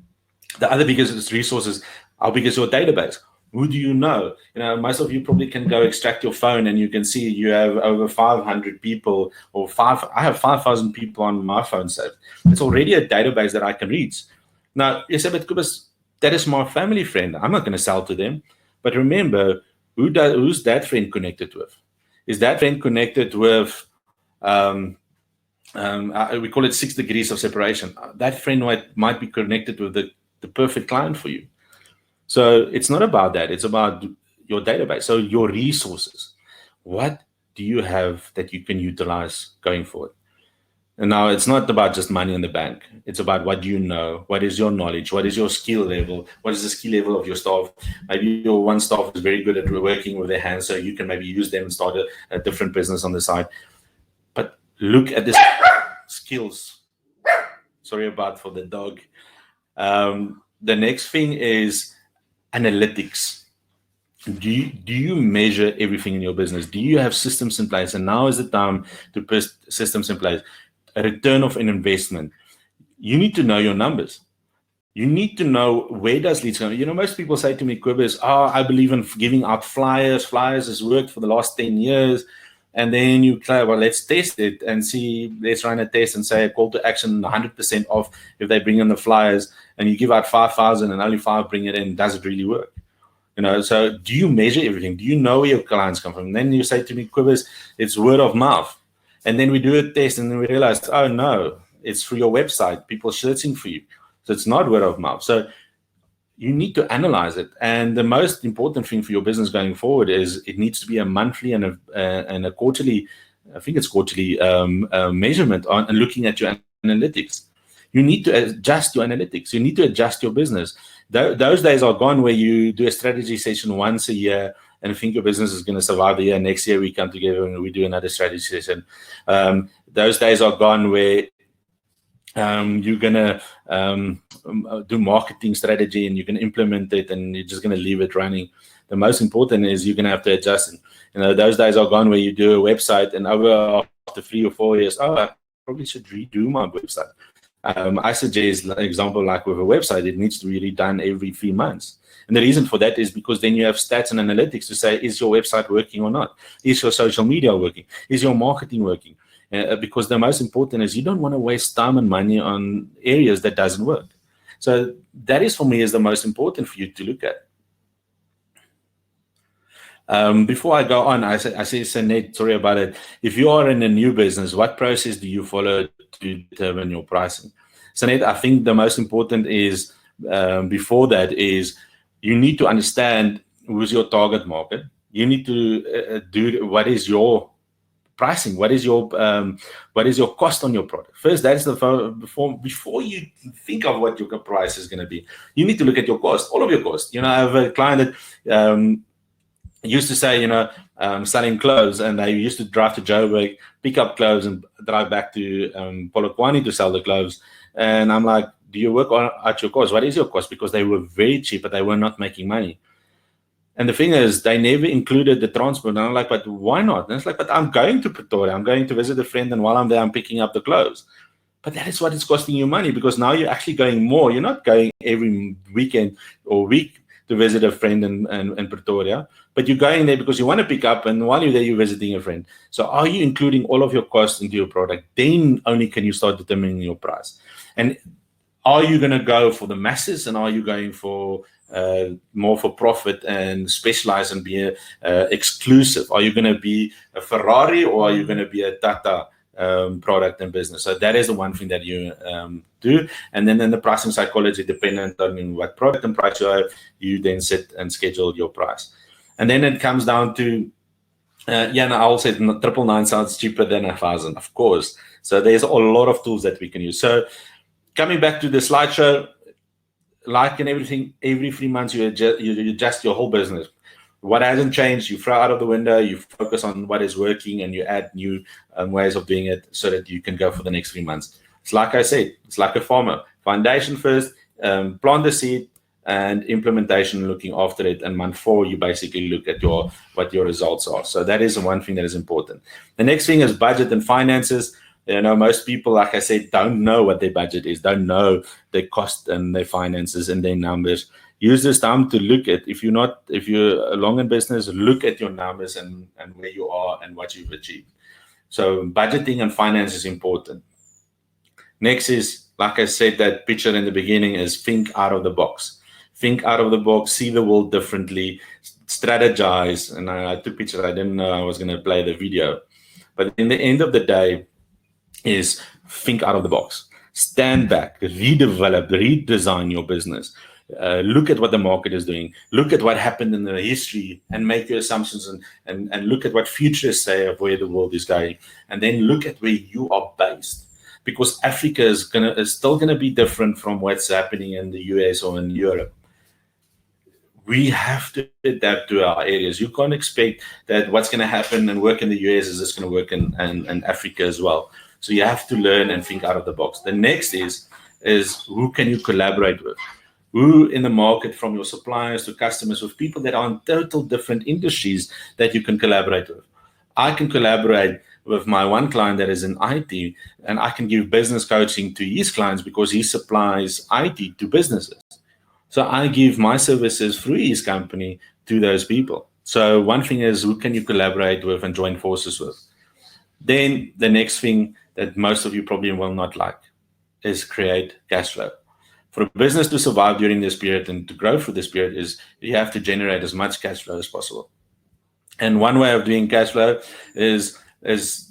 The other biggest resources, how big is your database? Who do you know? Most of you probably can go extract your phone and you can see you have over 500 people, or I have 5,000 people on my phone saved. It's already a database that I can reach. Now, you say, but Cobus, that is my family friend. I'm not going to sell to them. But remember, who's that friend connected with? Is that friend connected with, we call it 6 degrees of separation. That friend might be connected with the perfect client for you. So it's not about that. It's about your database. So your resources. What do you have that you can utilize going forward? And now it's not about just money in the bank. It's about what do you know? What is your knowledge? What is your skill level? What is the skill level of your staff? Maybe your one staff is very good at working with their hands, so you can maybe use them and start a different business on the side. But look at the skills. Sorry about for the dog. The next thing is analytics. Do you measure everything in your business? Do you have systems in place? And now is the time to put systems in place. A return of an investment. You need to know your numbers. You need to know where does leads come. Most people say to me, Cobus, I believe in giving out flyers. Flyers has worked for the last 10 years. And then you say, well, let's test it and see, let's run a test and say a call to action 100% off if they bring in the flyers, and you give out 5,000 and only 5 bring it in. Does it really work? So do you measure everything? Do you know where your clients come from? And then you say to me, Cobus, it's word of mouth. And then we do a test and then we realize, oh no, it's through your website, people searching for you. So it's not word of mouth. So you need to analyze it. And the most important thing for your business going forward is it needs to be a monthly and a quarterly, I think it's quarterly measurement on and looking at your analytics. You need to adjust your analytics. You need to adjust your business. Those days are gone where you do a strategy session once a year and think your business is going to survive the year. Next year we come together and we do another strategy session. Those days are gone where you're going to do marketing strategy and you can implement it and you're just going to leave it running. The most important is you're going to have to adjust it. Those days are gone where you do a website and after 3 or 4 years, I probably should redo my website. I suggest, an example, like with a website, it needs to be redone every 3 months. And the reason for that is because then you have stats and analytics to say, is your website working or not? Is your social media working? Is your marketing working? Because the most important is you don't want to waste time and money on areas that doesn't work. So that is, for me, is the most important for you to look at. Before I go on, I say, Sanette, sorry about it. If you are in a new business, what process do you follow to determine your pricing? Sanette, I think the most important is, before that is, you need to understand who's your target market. You need to do what is your pricing, what is your cost on your product. First, that's before you think of what your price is going to be. You need to lolook at your cost, all of your costs. I have a client that used to say, selling clothes, and they used to drive to Joburg, pick up clothes, and drive back to Polokwane to sell the clothes. And I'm like, do you work at your cost? What is your cost? Because they were very cheap, but they were not making money. And the thing is, they never included the transport. And I'm like, but why not? And it's like, but I'm going to Pretoria. I'm going to visit a friend, and while I'm there, I'm picking up the clothes. But that is what is costing you money, because now you're actually going more. You're not going every weekend or week to visit a friend in Pretoria, but you're going there because you want to pick up, and while you're there, you're visiting a friend. So are you including all of your costs into your product? Then only can you start determining your price. And are you going to go for the masses, and are you going for more for profit and specialize and be exclusive? Are you going to be a Ferrari, or are you going to be a Tata product and business? So that is the one thing that you do. And then in the pricing psychology, dependent on what product and price you have, you then set and schedule your price. And then it comes down to, I'll say 999 sounds cheaper than 1,000, of course. So there's a lot of tools that we can use. So coming back to the slideshow, like in everything, every 3 months you adjust your whole business. What hasn't changed, you throw out of the window, you focus on what is working, and you add new ways of doing it so that you can go for the next 3 months. It's like I said, it's like a farmer. Foundation first, plant the seed, and implementation, looking after it. And month 4, you basically look at what your results are. So that is the one thing that is important. The next thing is budget and finances. Most people, like I said, don't know what their budget is, don't know their cost and their finances and their numbers. Use this time to look at, if you're long in business, look at your numbers and where you are and what you've achieved. So budgeting and finance is important. Next is, like I said, that picture in the beginning is think out of the box. Think out of the box, see the world differently, strategize. And I took pictures, I didn't know I was going to play the video. But in the end of the day is think out of the box. Stand back, redevelop, redesign your business. Look at what the market is doing. Look at what happened in the history and make your assumptions and look at what futurists say of where the world is going. And then look at where you are based. Because Africa is still going to be different from what's happening in the US or in Europe. We have to adapt to our areas. You can't expect that what's going to happen and work in the US is just going to work in Africa as well. So you have to learn and think out of the box. The next is who can you collaborate with? Who in the market, from your suppliers to customers, with people that are in total different industries that you can collaborate with. I can collaborate with my one client that is in IT, and I can give business coaching to his clients because he supplies IT to businesses. So I give my services through his company to those people. So one thing is, who can you collaborate with and join forces with? Then the next thing that most of you probably will not like is create cash flow. For a business to survive during this period and to grow through this period is you have to generate as much cash flow as possible. And one way of doing cash flow is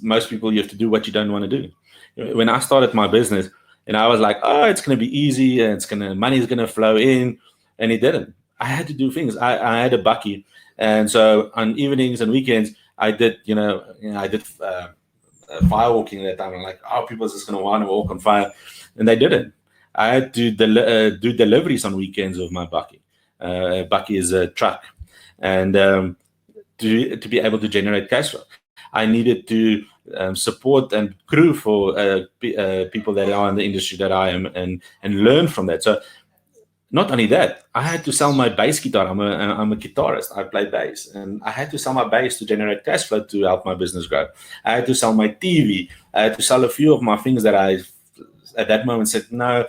most people, you have to do what you don't want to do. When I started my business, and I was like, oh, it's going to be easy and money is going to flow in, and it didn't. I had to do things. I had a bakkie, and so on evenings and weekends, I did firewalking that time. I'm like, oh, people are just going to want to walk on fire, and they didn't. I had to do deliveries on weekends with my bakkie. Bakkie is a truck, and to be able to generate cash flow, I needed to support and crew for people that are in the industry that I am, and learn from that. So not only that, I had to sell my bass guitar. I'm a guitarist. I play bass, and I had to sell my bass to generate cash flow to help my business grow. I had to sell my TV. I had to sell a few of my things that I, at that moment, said, no,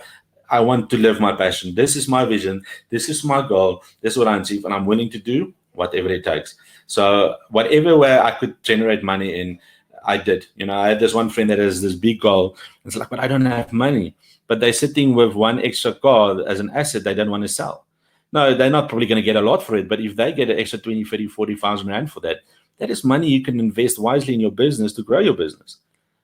I want to live my passion. This is my vision. This is my goal. This is what I achieve, and I'm willing to do whatever it takes. So whatever way I could generate money in, I did. I had this one friend that has this big goal. It's like, but I don't have money. But they're sitting with one extra car as an asset they don't want to sell. No, they're not probably going to get a lot for it. But if they get an extra 20, 30, 40,000 rand for that, that is money you can invest wisely in your business to grow your business.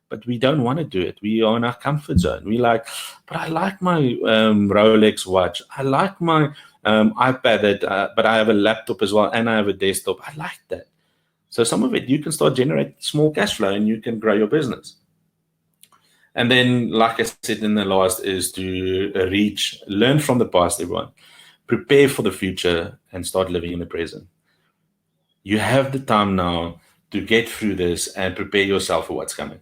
But we don't want to do it. We are in our comfort zone. We like, but I like my Rolex watch. I like my iPad, but I have a laptop as well, and I have a desktop. I like that. So some of it, you can start generating small cash flow, and you can grow your business. And then, like I said in the last, is to learn from the past, everyone. Prepare for the future and start living in the present. You have the time now to get through this and prepare yourself for what's coming.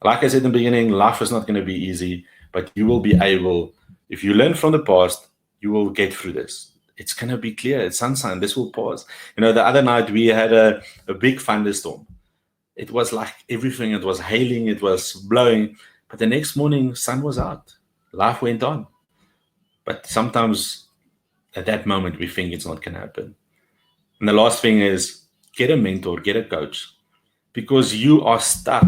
Like I said in the beginning, life is not going to be easy, but you will be able, if you learn from the past, you will get through this. It's going to be clear. It's sunshine. This will pass. The other night we had a big thunderstorm. It was like everything. It was hailing. It was blowing. But the next morning, sun was out. Life went on. But sometimes at that moment, we think it's not going to happen. And the last thing is get a mentor, get a coach, because you are stuck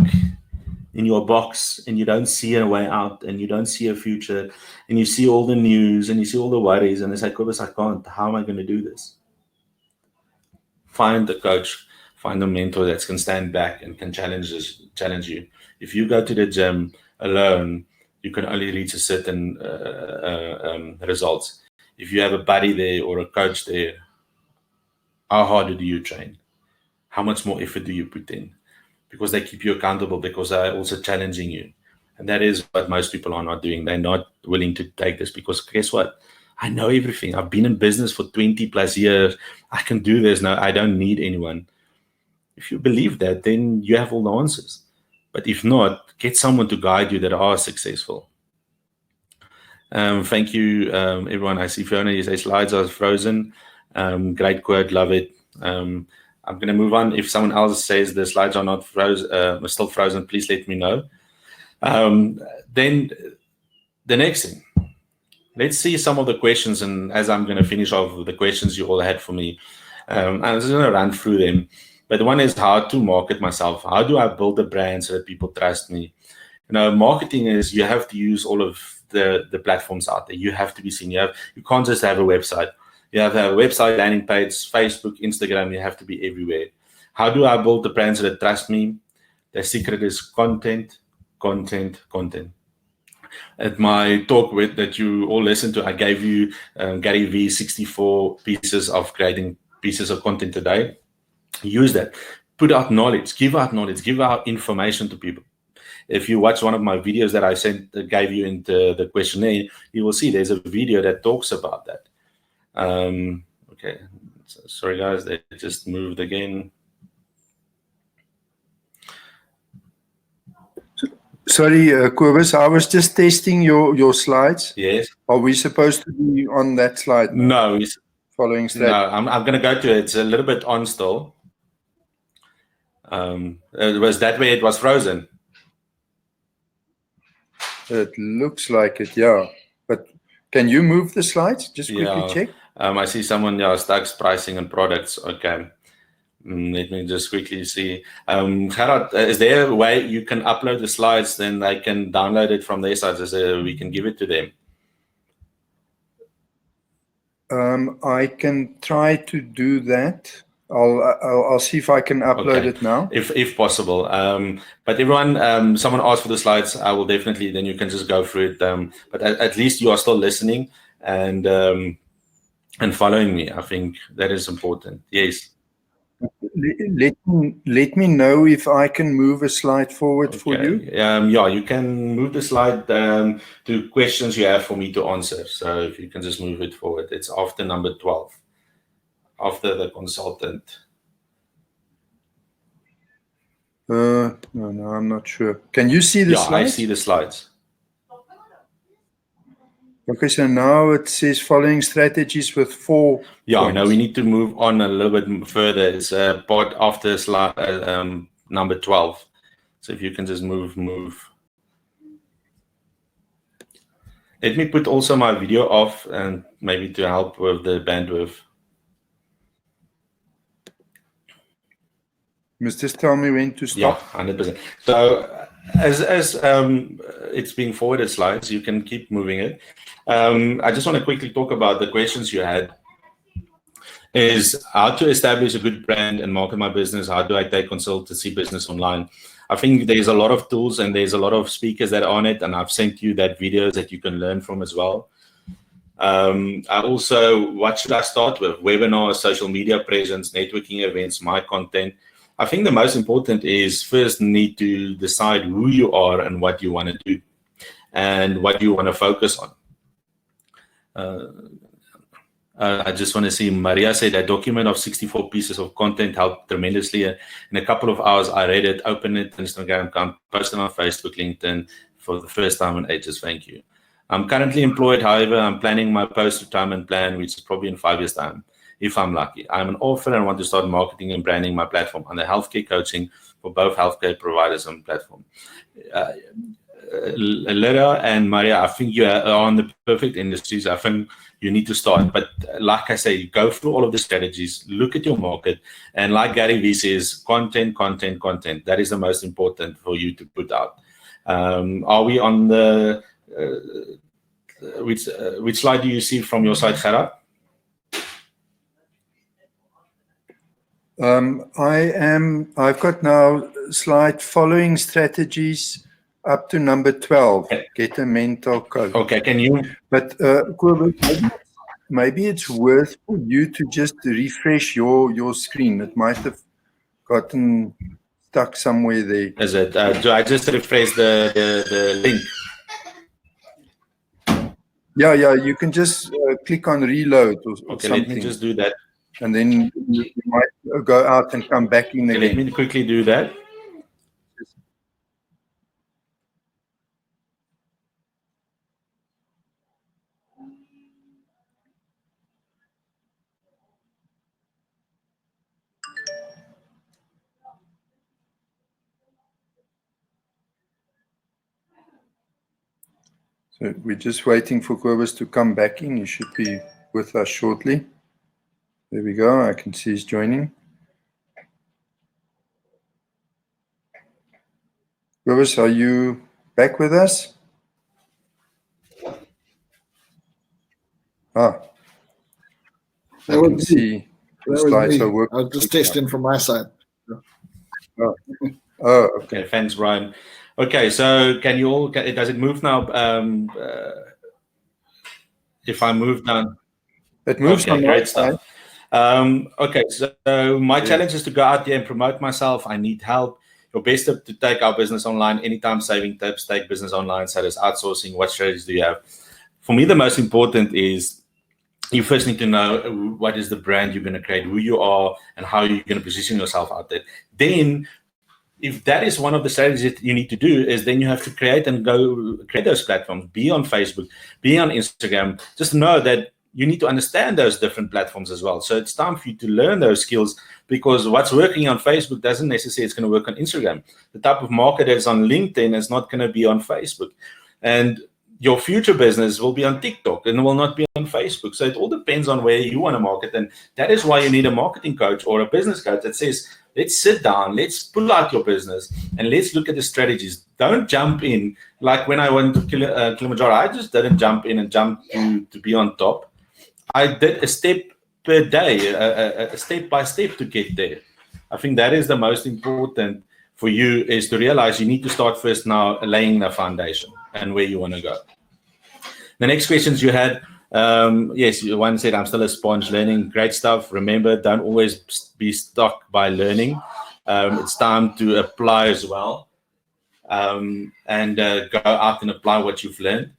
in your box and you don't see a way out and you don't see a future and you see all the news and you see all the worries and it's like, Cobus, I can't. How am I going to do this? Find a coach, find a mentor that can stand back and can challenge you. If you go to the gym alone, you can only reach a certain results. If you have a buddy there or a coach there, how hard do you train? How much more effort do you put in? Because they keep you accountable, because they're also challenging you. And that is what most people are not doing. They're not willing to take this because guess what? I know everything. I've been in business for 20 plus years. I can do this now. I don't need anyone. If you believe that, then you have all the answers. But if not, get someone to guide you that are successful. Thank you, everyone. I see Fiona, you say slides are frozen. Great quote, love it. I'm going to move on. If someone else says the slides are not frozen, still frozen, please let me know. Then the next thing, let's see some of the questions. And as I'm going to finish off with the questions you all had for me, I'm just going to run through them. But one is how to market myself. How do I build a brand so that people trust me? Marketing is you have to use all of the platforms out there. You have to be seen. You can't just have a website. You have to have a website, landing page, Facebook, Instagram. You have to be everywhere. How do I build the brands that trust me? The secret is content, content, content. At my talk that you all listened to, I gave you Gary V 64 pieces of creating pieces of content a day. Use that. Put out knowledge. Give out information to people. If you watch one of my videos that I gave you in the questionnaire, you will see there's a video that talks about that. Okay, sorry guys, they just moved again. Sorry, Cobus, I was just testing your slides. Yes. Are we supposed to be on that slide? No, following strategy. No, I'm going to go to it. It's a little bit on still. It was that way. It was frozen. It looks like it, yeah. But can you move the slides? Just quickly check. I see someone, Stacks pricing and products. Okay. Let me just quickly see. Gerard, is there a way you can upload the slides, then they can download it from their sites, so we can give it to them? I can try to do that. I'll see if I can upload it now. If possible. But everyone, someone asked for the slides. I will definitely, then you can just go through it. But at least you are still listening and following me. I think that is important. Yes. Let me know if I can move a slide forward for you. Yeah, you can move the slide to questions you have for me to answer. So if you can just move it forward, it's after number 12. After the consultant. No, I'm not sure. Can you see the slides? Yeah, I see the slides. Okay, so now it says following strategies with 4 Yeah, now we need to move on a little bit further. It's part after slide number 12. So if you can just move. Let me put also my video off and maybe to help with the bandwidth. Must just tell me when to stop. Yeah, 100%. So as it's being forwarded slides, you can keep moving it. I just want to quickly talk about the questions you had. Is how to establish a good brand and market my business. How do I take consultancy business online? I think there's a lot of tools and there's a lot of speakers that are on it, and I've sent you that videos that you can learn from as well. I also, what should I start with? Webinars, social media presence, networking events, my content. I think the most important is first need to decide who you are and what you want to do and what you want to focus on. I just want to see, Maria said a document of 64 pieces of content helped tremendously. In a couple of hours, I read it, opened it, Instagram account, posted on Facebook, LinkedIn for the first time in ages. Thank you. I'm currently employed. However, I'm planning my post-retirement plan, which is probably in 5 years' time, if I'm lucky. I'm an author and want to start marketing and branding my platform under healthcare coaching for both healthcare providers and platform. Lera and Maria, I think you are on the perfect industries. I think you need to start. But like I say, go through all of the strategies, look at your market. And like Gary Vee says, content. That is the most important for you to put out. Are we on the, which slide do you see from your side, Gerard? I've got now slide following strategies up to number 12. Okay. Get a mental coach. Okay, can you? But maybe it's worth for you to just refresh your screen. It might have gotten stuck somewhere there. Is it? Do I just refresh the link? Yeah. You can just click on reload or okay, something. Let me just do that. And then you might go out and come back in again. Let me quickly do that. So we're just waiting for Kobus to come back in. He should be with us shortly. There we go. I can see he's joining. Kobus, are you back with us? I can see the slides are working. I was just testing from my side. Okay. Thanks, Brian. Okay, so can you all? Does it move now? If I move down, it moves. Okay, great stuff. Okay, so my challenge is to go out there and promote myself. I need help. Your best tip to take our business online, anytime saving tips, take business online, such as outsourcing. What strategies do you have? For me, the most important is you first need to know what is the brand you're going to create, who you are, and how you're going to position yourself out there. Then, if that is one of the strategies that you need to do, is then you have to create those platforms. Be on Facebook, be on Instagram. Just know that you need to understand those different platforms as well. So it's time for you to learn those skills, because what's working on Facebook doesn't necessarily it's going to work on Instagram. The type of market that's on LinkedIn is not going to be on Facebook. And your future business will be on TikTok and will not be on Facebook. So it all depends on where you want to market. And that is why you need a marketing coach or a business coach that says, let's sit down, let's pull out your business, and let's look at the strategies. Don't jump in. Like when I went to Kilimanjaro, I just didn't jump in and jump to be on top. I did a step per day, a step by step to get there. I think that is the most important for you, is to realize you need to start first now laying the foundation and where you want to go. The next questions you had, yes, one said, I'm still a sponge learning. Great stuff. Remember, don't always be stuck by learning. It's time to apply as well, and go out and apply what you've learned.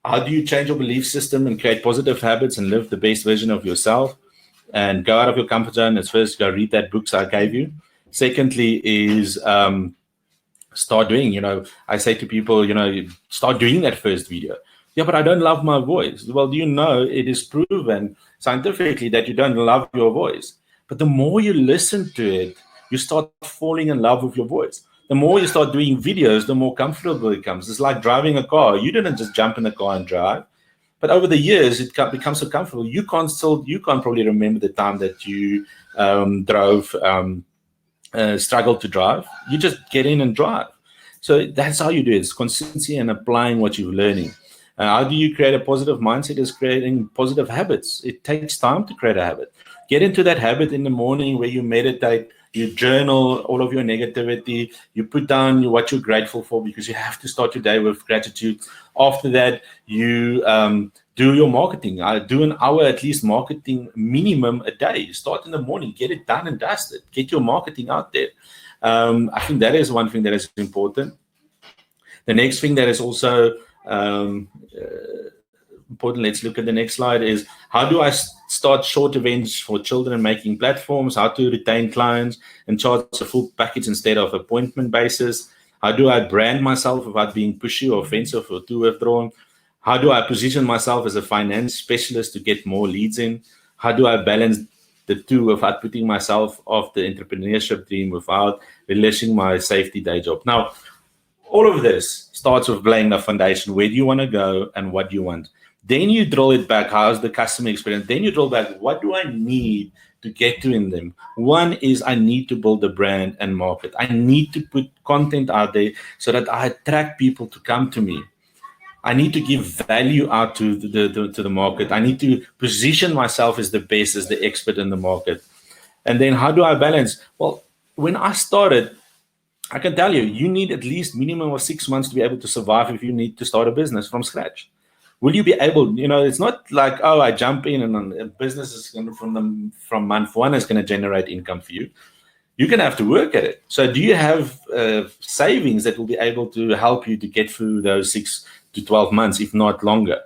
How do you change your belief system and create positive habits and live the best version of yourself and go out of your comfort zone? It's first go read that books I gave you. Secondly is start doing, I say to people, start doing that first video. Yeah, but I don't love my voice. Well, it is proven scientifically that you don't love your voice. But the more you listen to it, you start falling in love with your voice. The more you start doing videos, the more comfortable it becomes. It's like driving a car. You didn't just jump in the car and drive. But over the years, it becomes so comfortable. You can't probably remember the time that you struggled to drive. You just get in and drive. So that's how you do it. It's consistency and applying what you're learning. How do you create a positive mindset? Is creating positive habits. It takes time to create a habit. Get into that habit in the morning where you meditate, you journal all of your negativity, you put down what you're grateful for, because you have to start your day with gratitude. After that, you do your marketing. I do an hour at least marketing minimum a day. Start in the morning, get it done and dusted. Get your marketing out there. I think that is one thing that is important. The next thing that is also important, let's look at the next slide, is how do I start short events for children making platforms, how to retain clients and charge a full package instead of appointment basis. How do I brand myself without being pushy or offensive or too withdrawn? How do I position myself as a finance specialist to get more leads in? How do I balance the two without putting myself off the entrepreneurship dream, without relishing my safety day job? Now, all of this starts with laying the foundation. Where do you want to go and what do you want? Then you drill it back. How's the customer experience? Then you drill back. What do I need to get to in them? One is I need to build a brand and market. I need to put content out there so that I attract people to come to me. I need to give value out to the market. I need to position myself as the best, as the expert in the market. And then how do I balance? Well, when I started, I can tell you, you need at least minimum of 6 months to be able to survive if you need to start a business from scratch. Will you be able, it's not like, oh, I jump in and a business is going to, from month one is going to generate income for you. You're going to have to work at it. So do you have savings that will be able to help you to get through those 6 to 12 months, if not longer?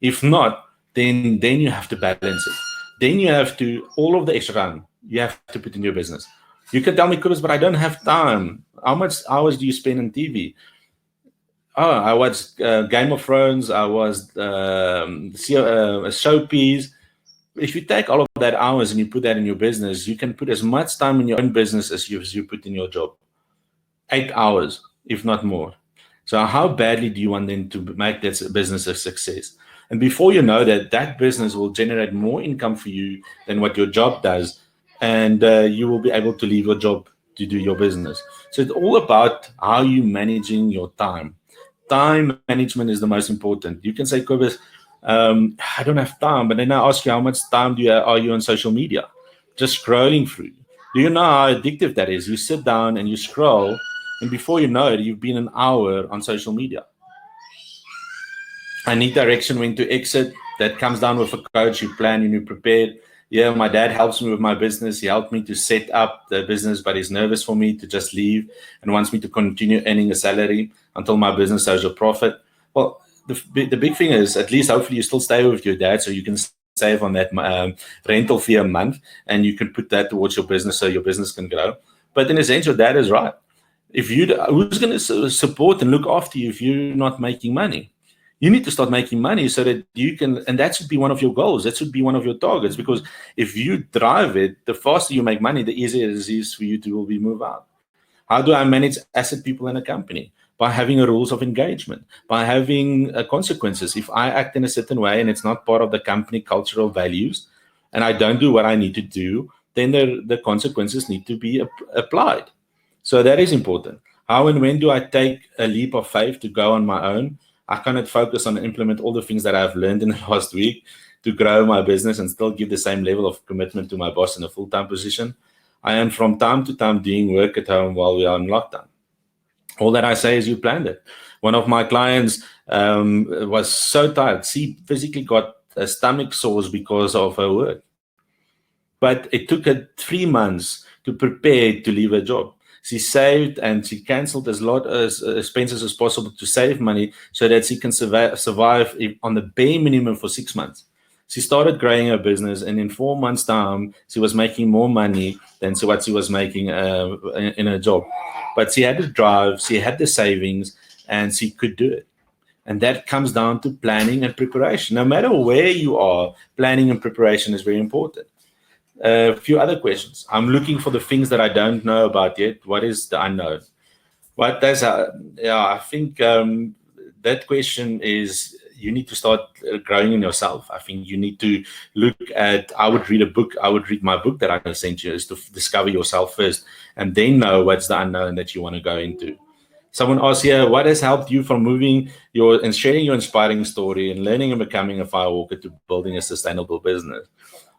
If not, then you have to balance it. Then you have to, all of the extra time, you have to put in your business. You can tell me, Kobus, but I don't have time. How much hours do you spend on TV? Oh, I watched Game of Thrones. I was a showpiece. If you take all of that hours and you put that in your business, you can put as much time in your own business as you put in your job. 8 hours, if not more. So how badly do you want them to make that business a success? And before you know that, that business will generate more income for you than what your job does. And you will be able to leave your job to do your business. So it's all about how you're managing your time. Time management is the most important. You can say, Kobus, I don't have time, but then I ask you, how much time are you on social media? Just scrolling through. Do you know how addictive that is? You sit down and you scroll, and before you know it, you've been an hour on social media. I need direction when to exit. That comes down with a coach. You plan and you prepare. Yeah, my dad helps me with my business. He helped me to set up the business, but he's nervous for me to just leave and wants me to continue earning a salary until my business shows a profit. Well, the big thing is, at least hopefully you still stay with your dad so you can save on that rental fee a month, and you can put that towards your business so your business can grow. But in a sense, your dad is right. Who's going to support and look after you if you're not making money? You need to start making money so that you can, and that should be one of your goals. That should be one of your targets, because if you drive it, the faster you make money, the easier it is for you to move out. How do I manage asset people in a company? By having rules of engagement, by having consequences. If I act in a certain way and it's not part of the company cultural values, and I don't do what I need to do, then the consequences need to be applied. So that is important. How and when do I take a leap of faith to go on my own? I cannot focus on and implement all the things that I've learned in the last week to grow my business and still give the same level of commitment to my boss in a full-time position. I am from time to time doing work at home while we are in lockdown. All that I say is you planned it. One of my clients was so tired. She physically got a stomach sores because of her work. But it took her 3 months to prepare to leave her job. She saved and she canceled as lot as expenses as possible to save money so that she can survive on the bare minimum for 6 months. She started growing her business, and in 4 months' time, she was making more money than what she was making in her job. But she had the drive, she had the savings, and she could do it. And that comes down to planning and preparation. No matter where you are, planning and preparation is very important. A few other questions. I'm looking for the things that I don't know about yet. What is the unknown? I think that question is, you need to start growing in yourself. I think you need to look at, I would read a book. I would read my book that I sent you, is to discover yourself first and then know what's the unknown that you want to go into. Someone asked here, what has helped you from moving and sharing your inspiring story and learning and becoming a firewalker to building a sustainable business?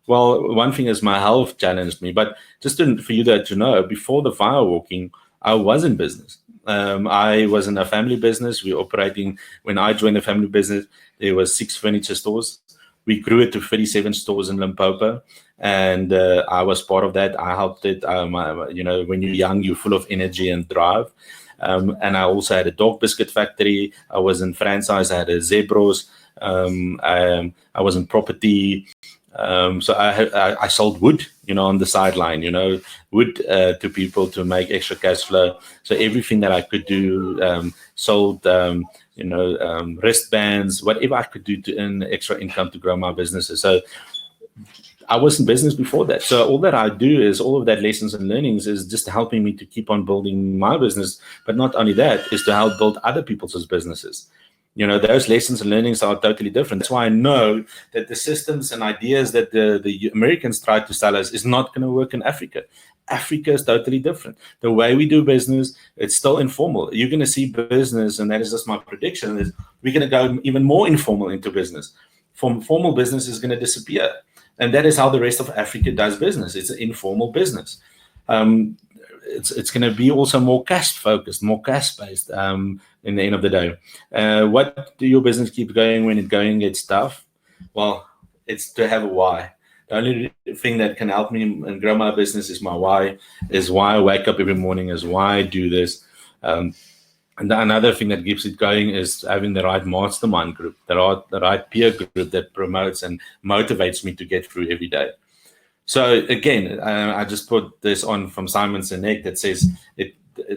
Well, one thing is my health challenged me, but just for you to know, before the firewalking, I was in business. I was in a family business. When I joined the family business, there was 6 furniture stores. We grew it to 37 stores in Limpopo, and I was part of that. I helped it. When you're young, you're full of energy and drive. And I also had a dog biscuit factory. I was in franchise. I had a Zebros. I was in property. So I sold wood, on the sideline, wood to people to make extra cash flow. So everything that I could do, sold, wristbands, whatever I could do to earn extra income to grow my businesses. So I was in business before that. So all that I do is all of that lessons and learnings is just helping me to keep on building my business. But not only that, is to help build other people's businesses. Those lessons and learnings are totally different. That's why I know that the systems and ideas that the Americans try to sell us is not going to work in Africa. Africa is totally different. The way we do business, it's still informal. You're going to see business, and that is just my prediction, is we're going to go even more informal into business. Formal business is going to disappear. And that is how the rest of Africa does business. It's an informal business. It's going to be also more cash focused, more cash based in the end of the day. What do your business keep going when it's going gets tough? Well, it's to have a why. The only thing that can help me and grow my business is my why, is why I wake up every morning, is why I do this. And another thing that keeps it going is having the right mastermind group, the right peer group that promotes and motivates me to get through every day. So again, I just put this on from Simon Sinek that says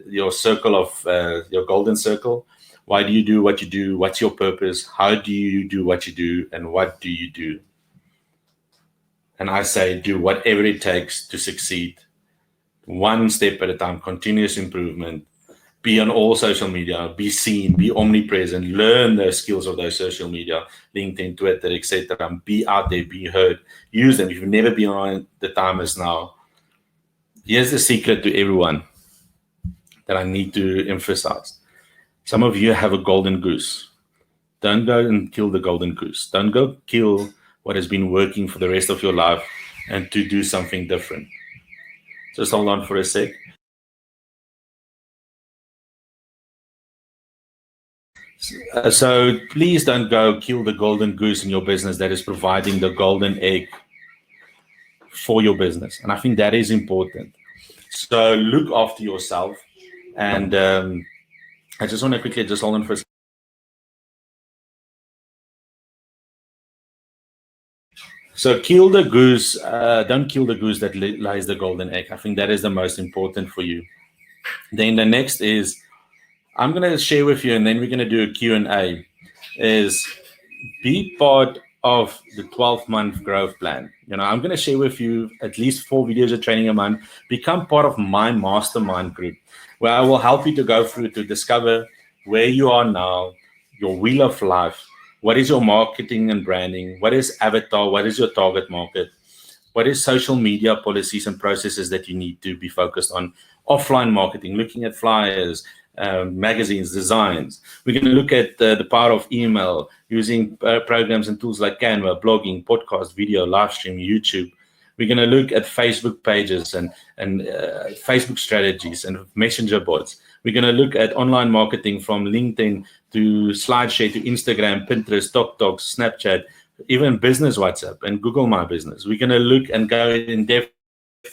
your circle of your golden circle. Why do you do what you do? What's your purpose? How do you do what you do? And what do you do? And I say, do whatever it takes to succeed. One step at a time, continuous improvement. Be on all social media, be seen, be omnipresent, learn the skills of those social media, LinkedIn, Twitter, etc. Be out there, be heard, use them. If you've never been on, the time is now. Here's the secret to everyone that I need to emphasize. Some of you have a golden goose. Don't go and kill the golden goose. Don't go kill what has been working for the rest of your life and to do something different. Just hold on for a sec. So please don't go kill the golden goose in your business that is providing the golden egg for your business. And I think that is important. So look after yourself. And I just want to quickly just hold on for a second. So kill the goose. Don't kill the goose that lays the golden egg. I think that is the most important for you. Then the next is, I'm going to share with you, and then we're going to do a Q&A, is be part of the 12-month growth plan. I'm going to share with you at least 4 videos of training a month. Become part of my mastermind group, where I will help you to go through to discover where you are now, your wheel of life. What is your marketing and branding? What is avatar? What is your target market? What is social media policies and processes that you need to be focused on? Offline marketing, looking at flyers, magazines, designs. We're going to look at the power of email, using programs and tools like Canva, blogging, podcast, video, live stream, YouTube. We're going to look at Facebook pages and Facebook strategies and messenger bots. We're going to look at online marketing from LinkedIn to SlideShare to Instagram, Pinterest, TikTok, Snapchat, even business WhatsApp and Google My Business. We're going to look and go in depth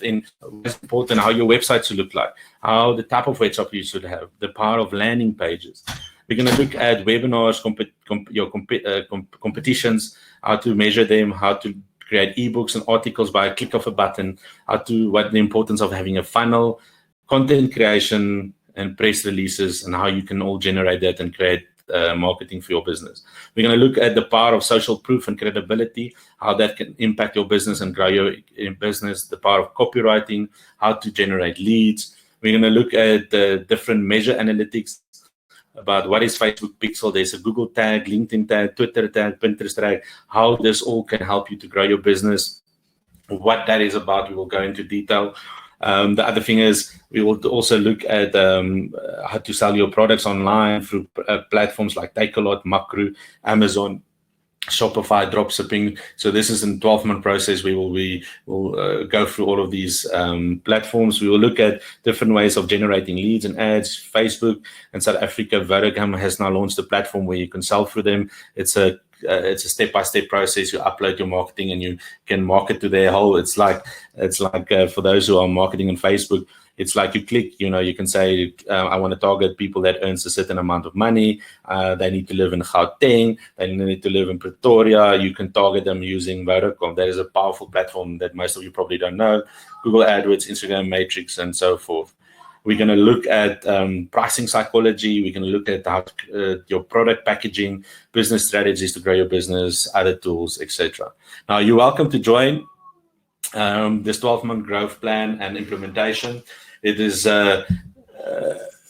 in what's important, how your website should look like, how the type of website you should have, the power of landing pages. We're going to look at webinars, competitions, how to measure them, how to create ebooks and articles by a click of a button, what the importance of having a funnel, content creation, and press releases, and how you can all generate that and create marketing for your business. We're going to look at the power of social proof and credibility, how that can impact your business and grow your business, the power of copywriting, how to generate leads. We're going to look at the different measure analytics about what is Facebook Pixel. There's a Google tag, LinkedIn tag, Twitter tag, Pinterest tag, how this all can help you to grow your business. What that is about, we will go into detail. The other thing is we will also look at how to sell your products online through platforms like Takealot, Makro, Amazon, Shopify, dropshipping. So this is a 12-month process. We will go through all of these platforms. We will look at different ways of generating leads and ads. Facebook and South Africa, Vodacom has now launched a platform where you can sell through them. It's a step-by-step process. You upload your marketing and you can market to their whole. It's like for those who are marketing on Facebook, It's like you click, you can say, I want to target people that earns a certain amount of money. They need to live in Gauteng. They need to live in Pretoria. You can target them using Vodacom. That is a powerful platform that most of you probably don't know. Google AdWords, Instagram Matrix, and so forth. We're going to look at pricing psychology. We're going to look at how your product packaging, business strategies to grow your business, other tools, etc. Now, you're welcome to join this 12-month growth plan and implementation. It is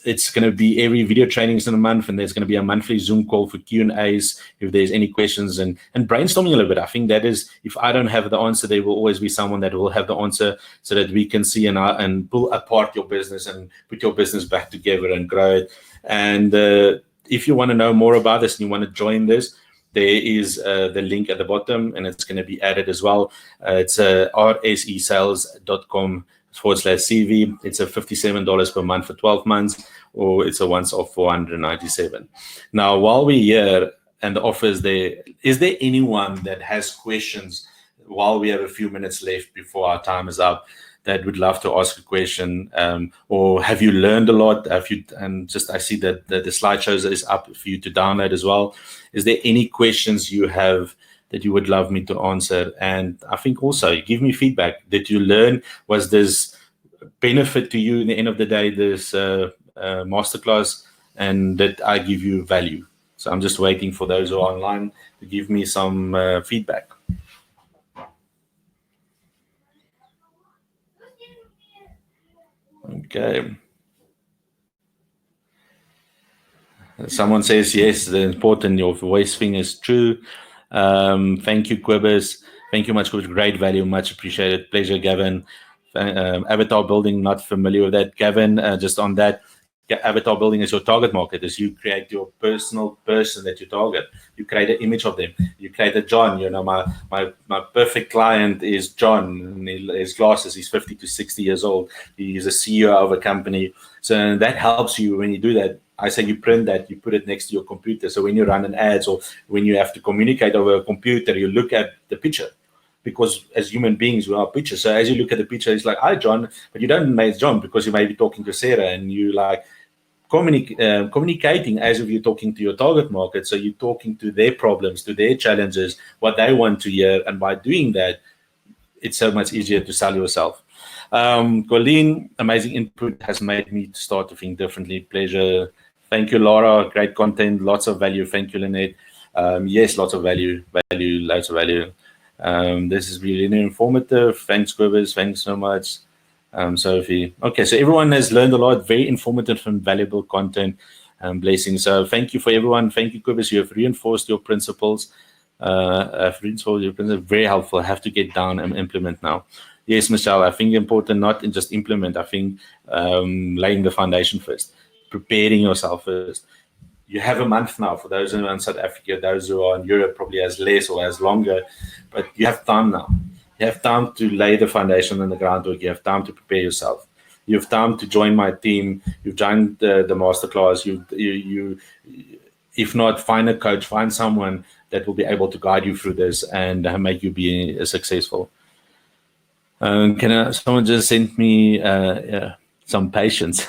it's going to be every video trainings in a month, and there's going to be a monthly Zoom call for Q&As if there's any questions, and brainstorming a little bit. I think that is, if I don't have the answer, there will always be someone that will have the answer, so that we can see and pull apart your business and put your business back together and grow it. And if you want to know more about this and you want to join this, there is the link at the bottom, and it's going to be added as well. It's rsesales.com/CV. It's a $57 per month for 12 months, or it's a once-off $497. Now, while we're here and the offer is there anyone that has questions while we have a few minutes left before our time is up that would love to ask a question? Or have you learned a lot? I see that the slideshows is up for you to download as well. Is there any questions you have that you would love me to answer? And I think also, give me feedback. Did you learn? Was this benefit to you in the end of the day, this masterclass, and did I give you value? So I'm just waiting for those who are online to give me some feedback. Okay. Someone says, yes, the important, your voice thing is true. Thank you, Quibus. Thank you much, Quibus. Great value, much appreciated. Pleasure, Gavin. Avatar building, not familiar with that. Gavin, just on that, avatar building is your target market, is you create your personal person that you target. You create an image of them. You create a John. My perfect client is John, and he has glasses. He's 50 to 60 years old. He's a CEO of a company. So that helps you when you do that. I say you print that, you put it next to your computer. So when you run an ads or when you have to communicate over a computer, you look at the picture. Because as human beings, we are pictures. So as you look at the picture, it's like, hi, John, but you don't make John because you may be talking to Sarah, and you like communicating as if you're talking to your target market. So you're talking to their problems, to their challenges, what they want to hear. And by doing that, it's so much easier to sell yourself. Colleen, amazing input has made me start to think differently. Pleasure. Thank you, Laura. Great content, lots of value. Thank you, Lynette. Yes, lots of value, lots of value. This is really informative. Thanks, Quibus. Thanks so much, Sophie. Okay, so everyone has learned a lot. Very informative and valuable content. Blessings. So thank you for everyone. Thank you, Quibus. You have reinforced your principles. Very helpful. I have to get down and implement now. Yes, Michelle, I think important not in just implement. I think laying the foundation first, preparing yourself first. You have a month now for those who are in South Africa, those who are in Europe probably has less or has longer, but you have time now. You have time to lay the foundation and the groundwork. You have time to prepare yourself. You have time to join my team. You've joined the masterclass. You, if not, find a coach, find someone that will be able to guide you through this and make you be successful. Someone just sent me some patience.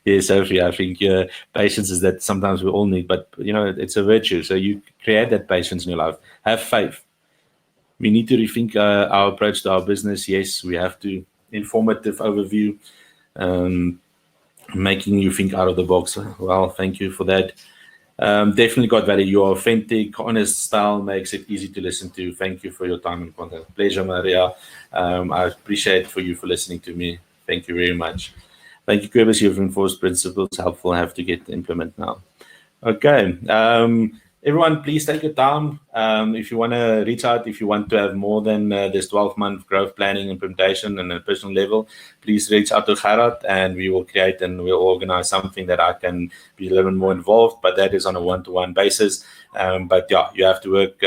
Yeah, Sophie, I think patience is that sometimes we all need, but it's a virtue. So you create that patience in your life. Have faith. We need to rethink our approach to our business. Yes, we have to. Informative overview, making you think out of the box. Well, thank you for that. Definitely got value. Your authentic, honest style makes it easy to listen to. Thank you for your time and content. Pleasure, Maria. I appreciate for you for listening to me. Thank you very much. Thank you, Quibus. You've reinforced principles. Helpful. I have to get to implement now. Okay. Everyone, please take your time. If you want to reach out, if you want to have more than this 12-month growth planning implementation and a personal level, please reach out to Gerard, and we will create and we'll organize something that I can be a little bit more involved, but that is on a one-to-one basis. But yeah, you have to work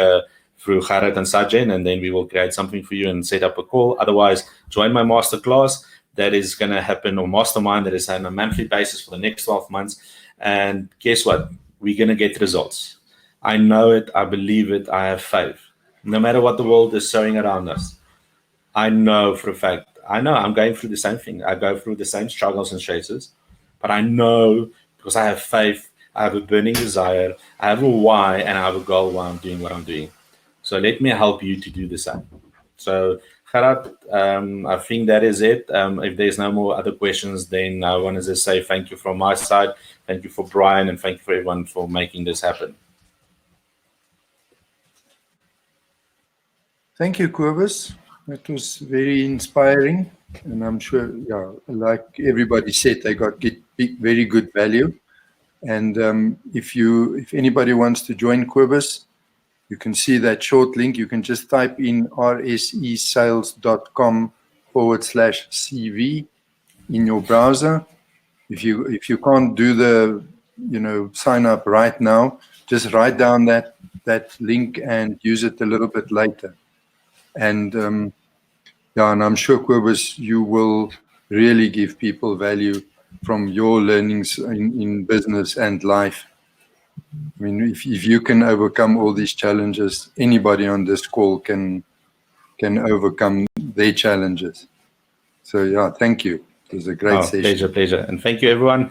through Gerard and Sajjan, and then we will create something for you and set up a call. Otherwise, join my masterclass. That is going to happen, or mastermind that is on a monthly basis for the next 12 months. And guess what? We're going to get results. I know it. I believe it. I have faith. No matter what the world is throwing around us, I know for a fact I know I'm going through the same thing. I go through the same struggles and stresses, but I know because I have faith, I have a burning desire, I have a why, and I have a goal why I'm doing what I'm doing. So let me help you to do the same. So Gerard, I think that is it. If there's no more other questions, then I want to just say thank you from my side. Thank you for Brian, and thank you for everyone for making this happen. Thank you, Cobus. That was very inspiring, and I'm sure, yeah, like everybody said, they got very good value. And if anybody wants to join Cobus, you can see that short link. You can just type in rsesales.com/CV in your browser. If you can't do the sign up right now, just write down that link and use it a little bit later. And yeah, and I'm sure, Cobus, you will really give people value from your learnings in business and life. I mean, if you can overcome all these challenges, anybody on this call can overcome their challenges. So yeah, thank you. It was a great session. Pleasure. And thank you, everyone.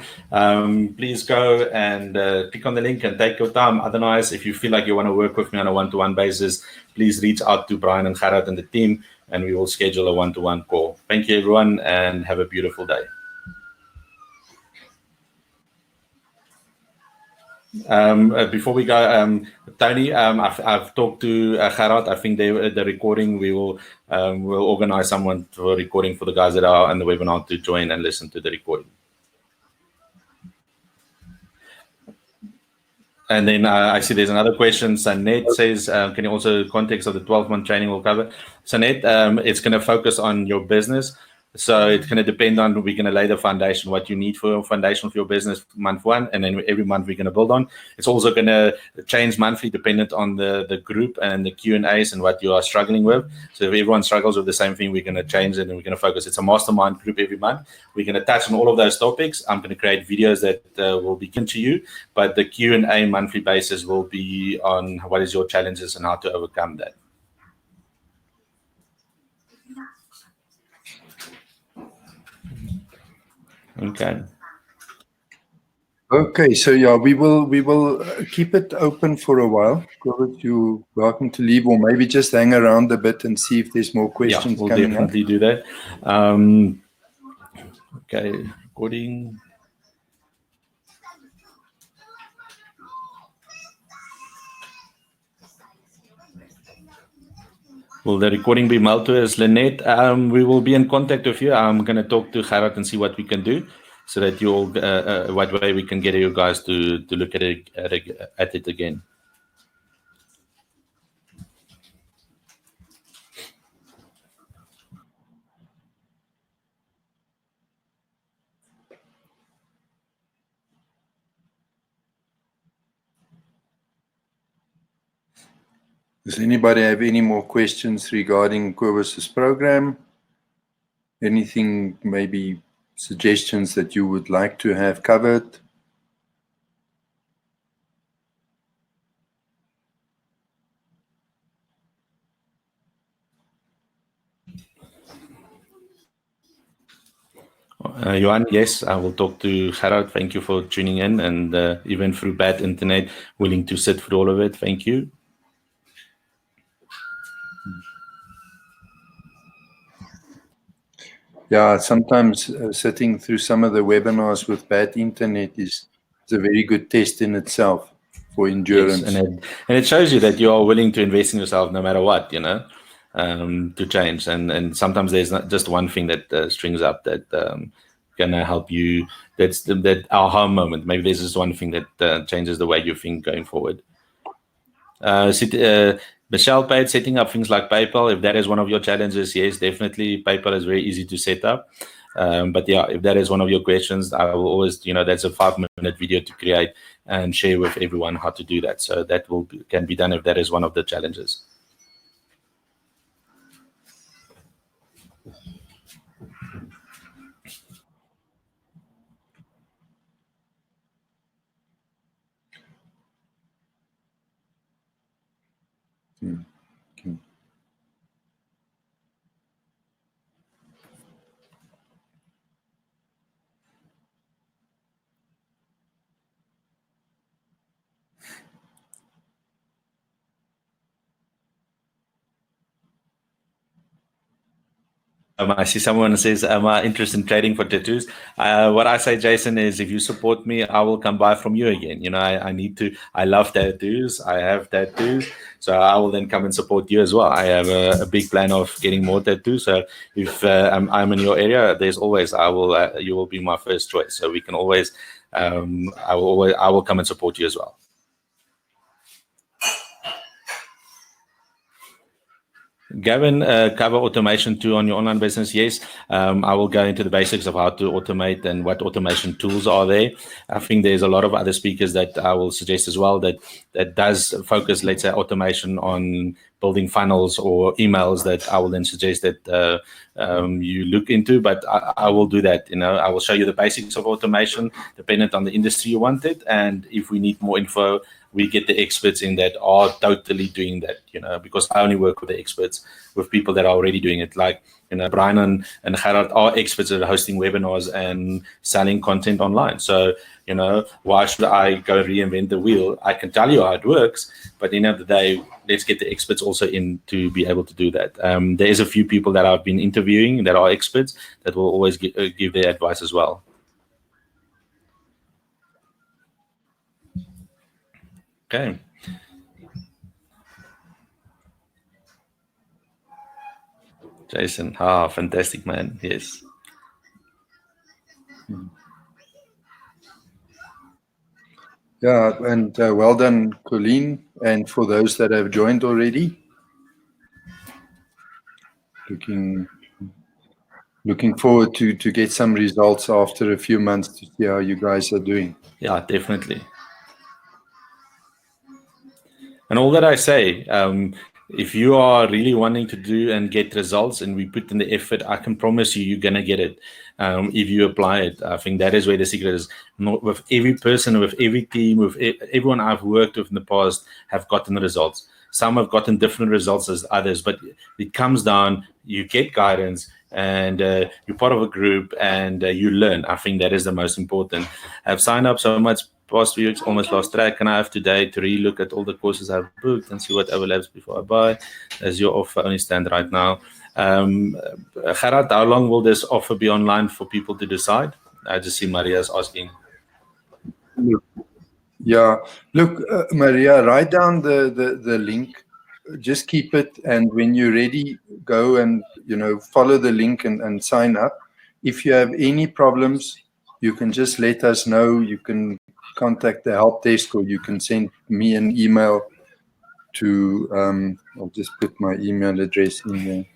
Please go and click on the link and take your time. Otherwise, if you feel like you want to work with me on a one-to-one basis, please reach out to Brian and Gerard and the team, and we will schedule a one-to-one call. Thank you, everyone, and have a beautiful day. Before we go, Tony, I've talked to Gerard. I think the recording, we'll organize someone for recording for the guys that are on the webinar to join and listen to the recording. And then I see there's another question. Sanet says, can you also context of the 12-month training will cover? Sanet, it's going to focus on your business. So it's going to depend on, we're going to lay the foundation, what you need for your foundation for your business month one, and then every month we're going to build on. It's also going to change monthly dependent on the group and the Q&As and what you are struggling with. So if everyone struggles with the same thing, we're going to change it and we're going to focus. It's a mastermind group every month. We're going to touch on all of those topics. I'm going to create videos that will be given to you, but the Q&A monthly basis will be on what is your challenges and how to overcome that. Okay, so yeah, we will keep it open for a while. You're welcome to leave, or maybe just hang around a bit and see if there's more questions we'll coming definitely up. do that. Okay, recording. Will the recording be mailed to us, Lynette? We will be in contact with you. I'm going to talk to Gerard and see what we can do, so that you all, what way we can get you guys to look at it again. Does anybody have any more questions regarding Cobus's program? Anything, maybe suggestions that you would like to have covered? Johan, yes, I will talk to Gerard. Thank you for tuning in, and even through bad internet, willing to sit through all of it. Thank you. Yeah, sometimes sitting through some of the webinars with bad internet is a very good test in itself for endurance. Yes, and it shows you that you are willing to invest in yourself no matter what, to change. And sometimes there's not just one thing that strings up that gonna help you. That's that aha moment. Maybe there's just one thing that changes the way you think going forward. Michelle paid setting up things like PayPal. If that is one of your challenges, yes, definitely. PayPal is very easy to set up. But yeah, if that is one of your questions, I will always, that's a 5-minute video to create and share with everyone how to do that. So that can be done if that is one of the challenges. I see someone says, am I interested in trading for tattoos? What I say, Jason, is if you support me, I will come buy from you again. You know, I need to, I love tattoos. I have tattoos. So I will then come and support you as well. I have a big plan of getting more tattoos. So if I'm in your area, there's always, you will be my first choice. So we can always, I will come and support you as well. Gavin, cover automation too on your online business. Yes, I will go into the basics of how to automate and what automation tools are there. I think there's a lot of other speakers that I will suggest as well that does focus, let's say, automation on building funnels or emails that I will then suggest that you look into. But I will do that. You know, I will show you the basics of automation, dependent on the industry you want it, and if we need more info, we get the experts in that are totally doing that, you know, because I only work with the experts, with people that are already doing it. Like, you know, Brian and Gerard are experts at hosting webinars and selling content online. So, you know, why should I go reinvent the wheel? I can tell you how it works, but at the end of the day, let's get the experts also in to be able to do that. There is a few people that I've been interviewing that are experts that will always give their advice as well. Okay. Jason, fantastic, man. Yes. Yeah, and well done, Colleen, and for those that have joined already. Looking forward to get some results after a few months to see how you guys are doing. Yeah, definitely. And all that I say, if you are really wanting to do and get results and we put in the effort, I can promise you, you're going to get it if you apply it. I think that is where the secret is. Not with every person, with every team, with everyone I've worked with in the past have gotten the results. Some have gotten different results as others, but it comes down, you get guidance and you're part of a group and you learn. I think that is the most important. I've signed up so much past few weeks, almost lost track, and I have today to relook at all the courses I've booked and see what overlaps before I buy, as your offer only stand right now. Gerard, how long will this offer be online for people to decide? I just see Maria's asking. Yeah, look, Maria, write down the link. Just keep it, and when you're ready, go and follow the link and sign up. If you have any problems, you can just let us know. You can contact the help desk, or you can send me an email to. I'll just put my email address in there.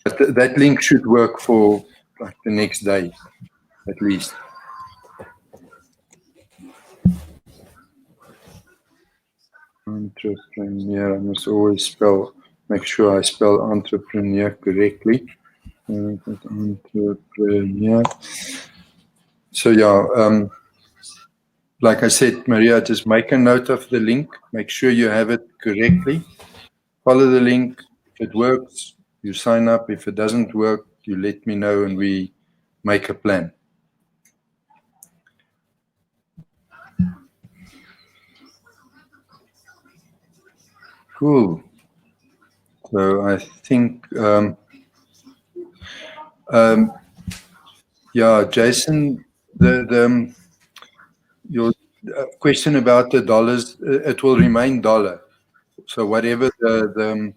But that link should work for like the next day, at least. Entrepreneur. I must always make sure I spell entrepreneur correctly. Entrepreneur. So yeah, like I said, Maria, just make a note of the link. Make sure you have it correctly. Follow the link. If it works, you sign up. If it doesn't work, you let me know and we make a plan. Cool. So I think, yeah, Jason, your question about the dollars, it will remain dollar. So whatever the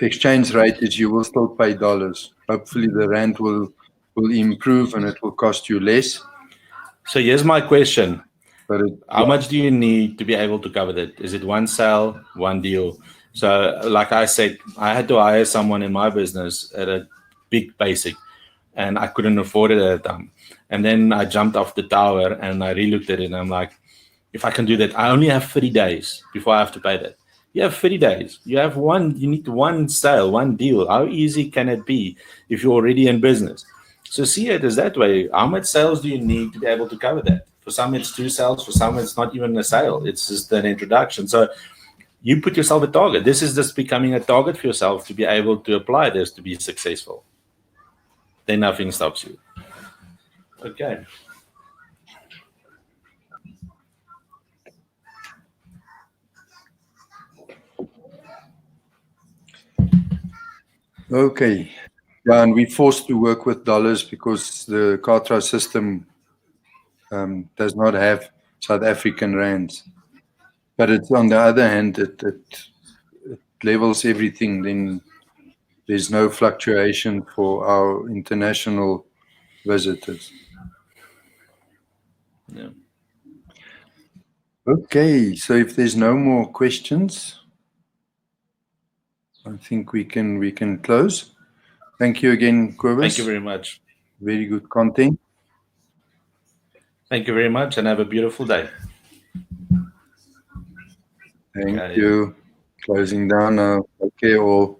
exchange rate is, you will still pay dollars. Hopefully the rand will improve and it will cost you less. So here's my question. How much do you need to be able to cover that? Is it one sale, one deal? So like I said, I had to hire someone in my business at a big basic and I couldn't afford it at the time. And then I jumped off the tower and I re-looked at it and I'm like, if I can do that, I only have 30 days before I have to pay that. You have 30 days. You need one sale, one deal. How easy can it be if you're already in business? So see it as that way. How much sales do you need to be able to cover that? For some, it's 2 sales. For some, it's not even a sale. It's just an introduction. So you put yourself a target. This is just becoming a target for yourself to be able to apply this to be successful. Then nothing stops you. Okay. Okay. Yeah, and we're forced to work with dollars because the Katra system does not have South African rands. But it's on the other hand, it levels everything. Then there's no fluctuation for our international visitors. Yeah. Okay, so if there's no more questions, I think we can close. Thank you again, Kobus. Thank you very much. Very good content. Thank you very much, and have a beautiful day. Thank Okay. you. Closing down now. Okay, all.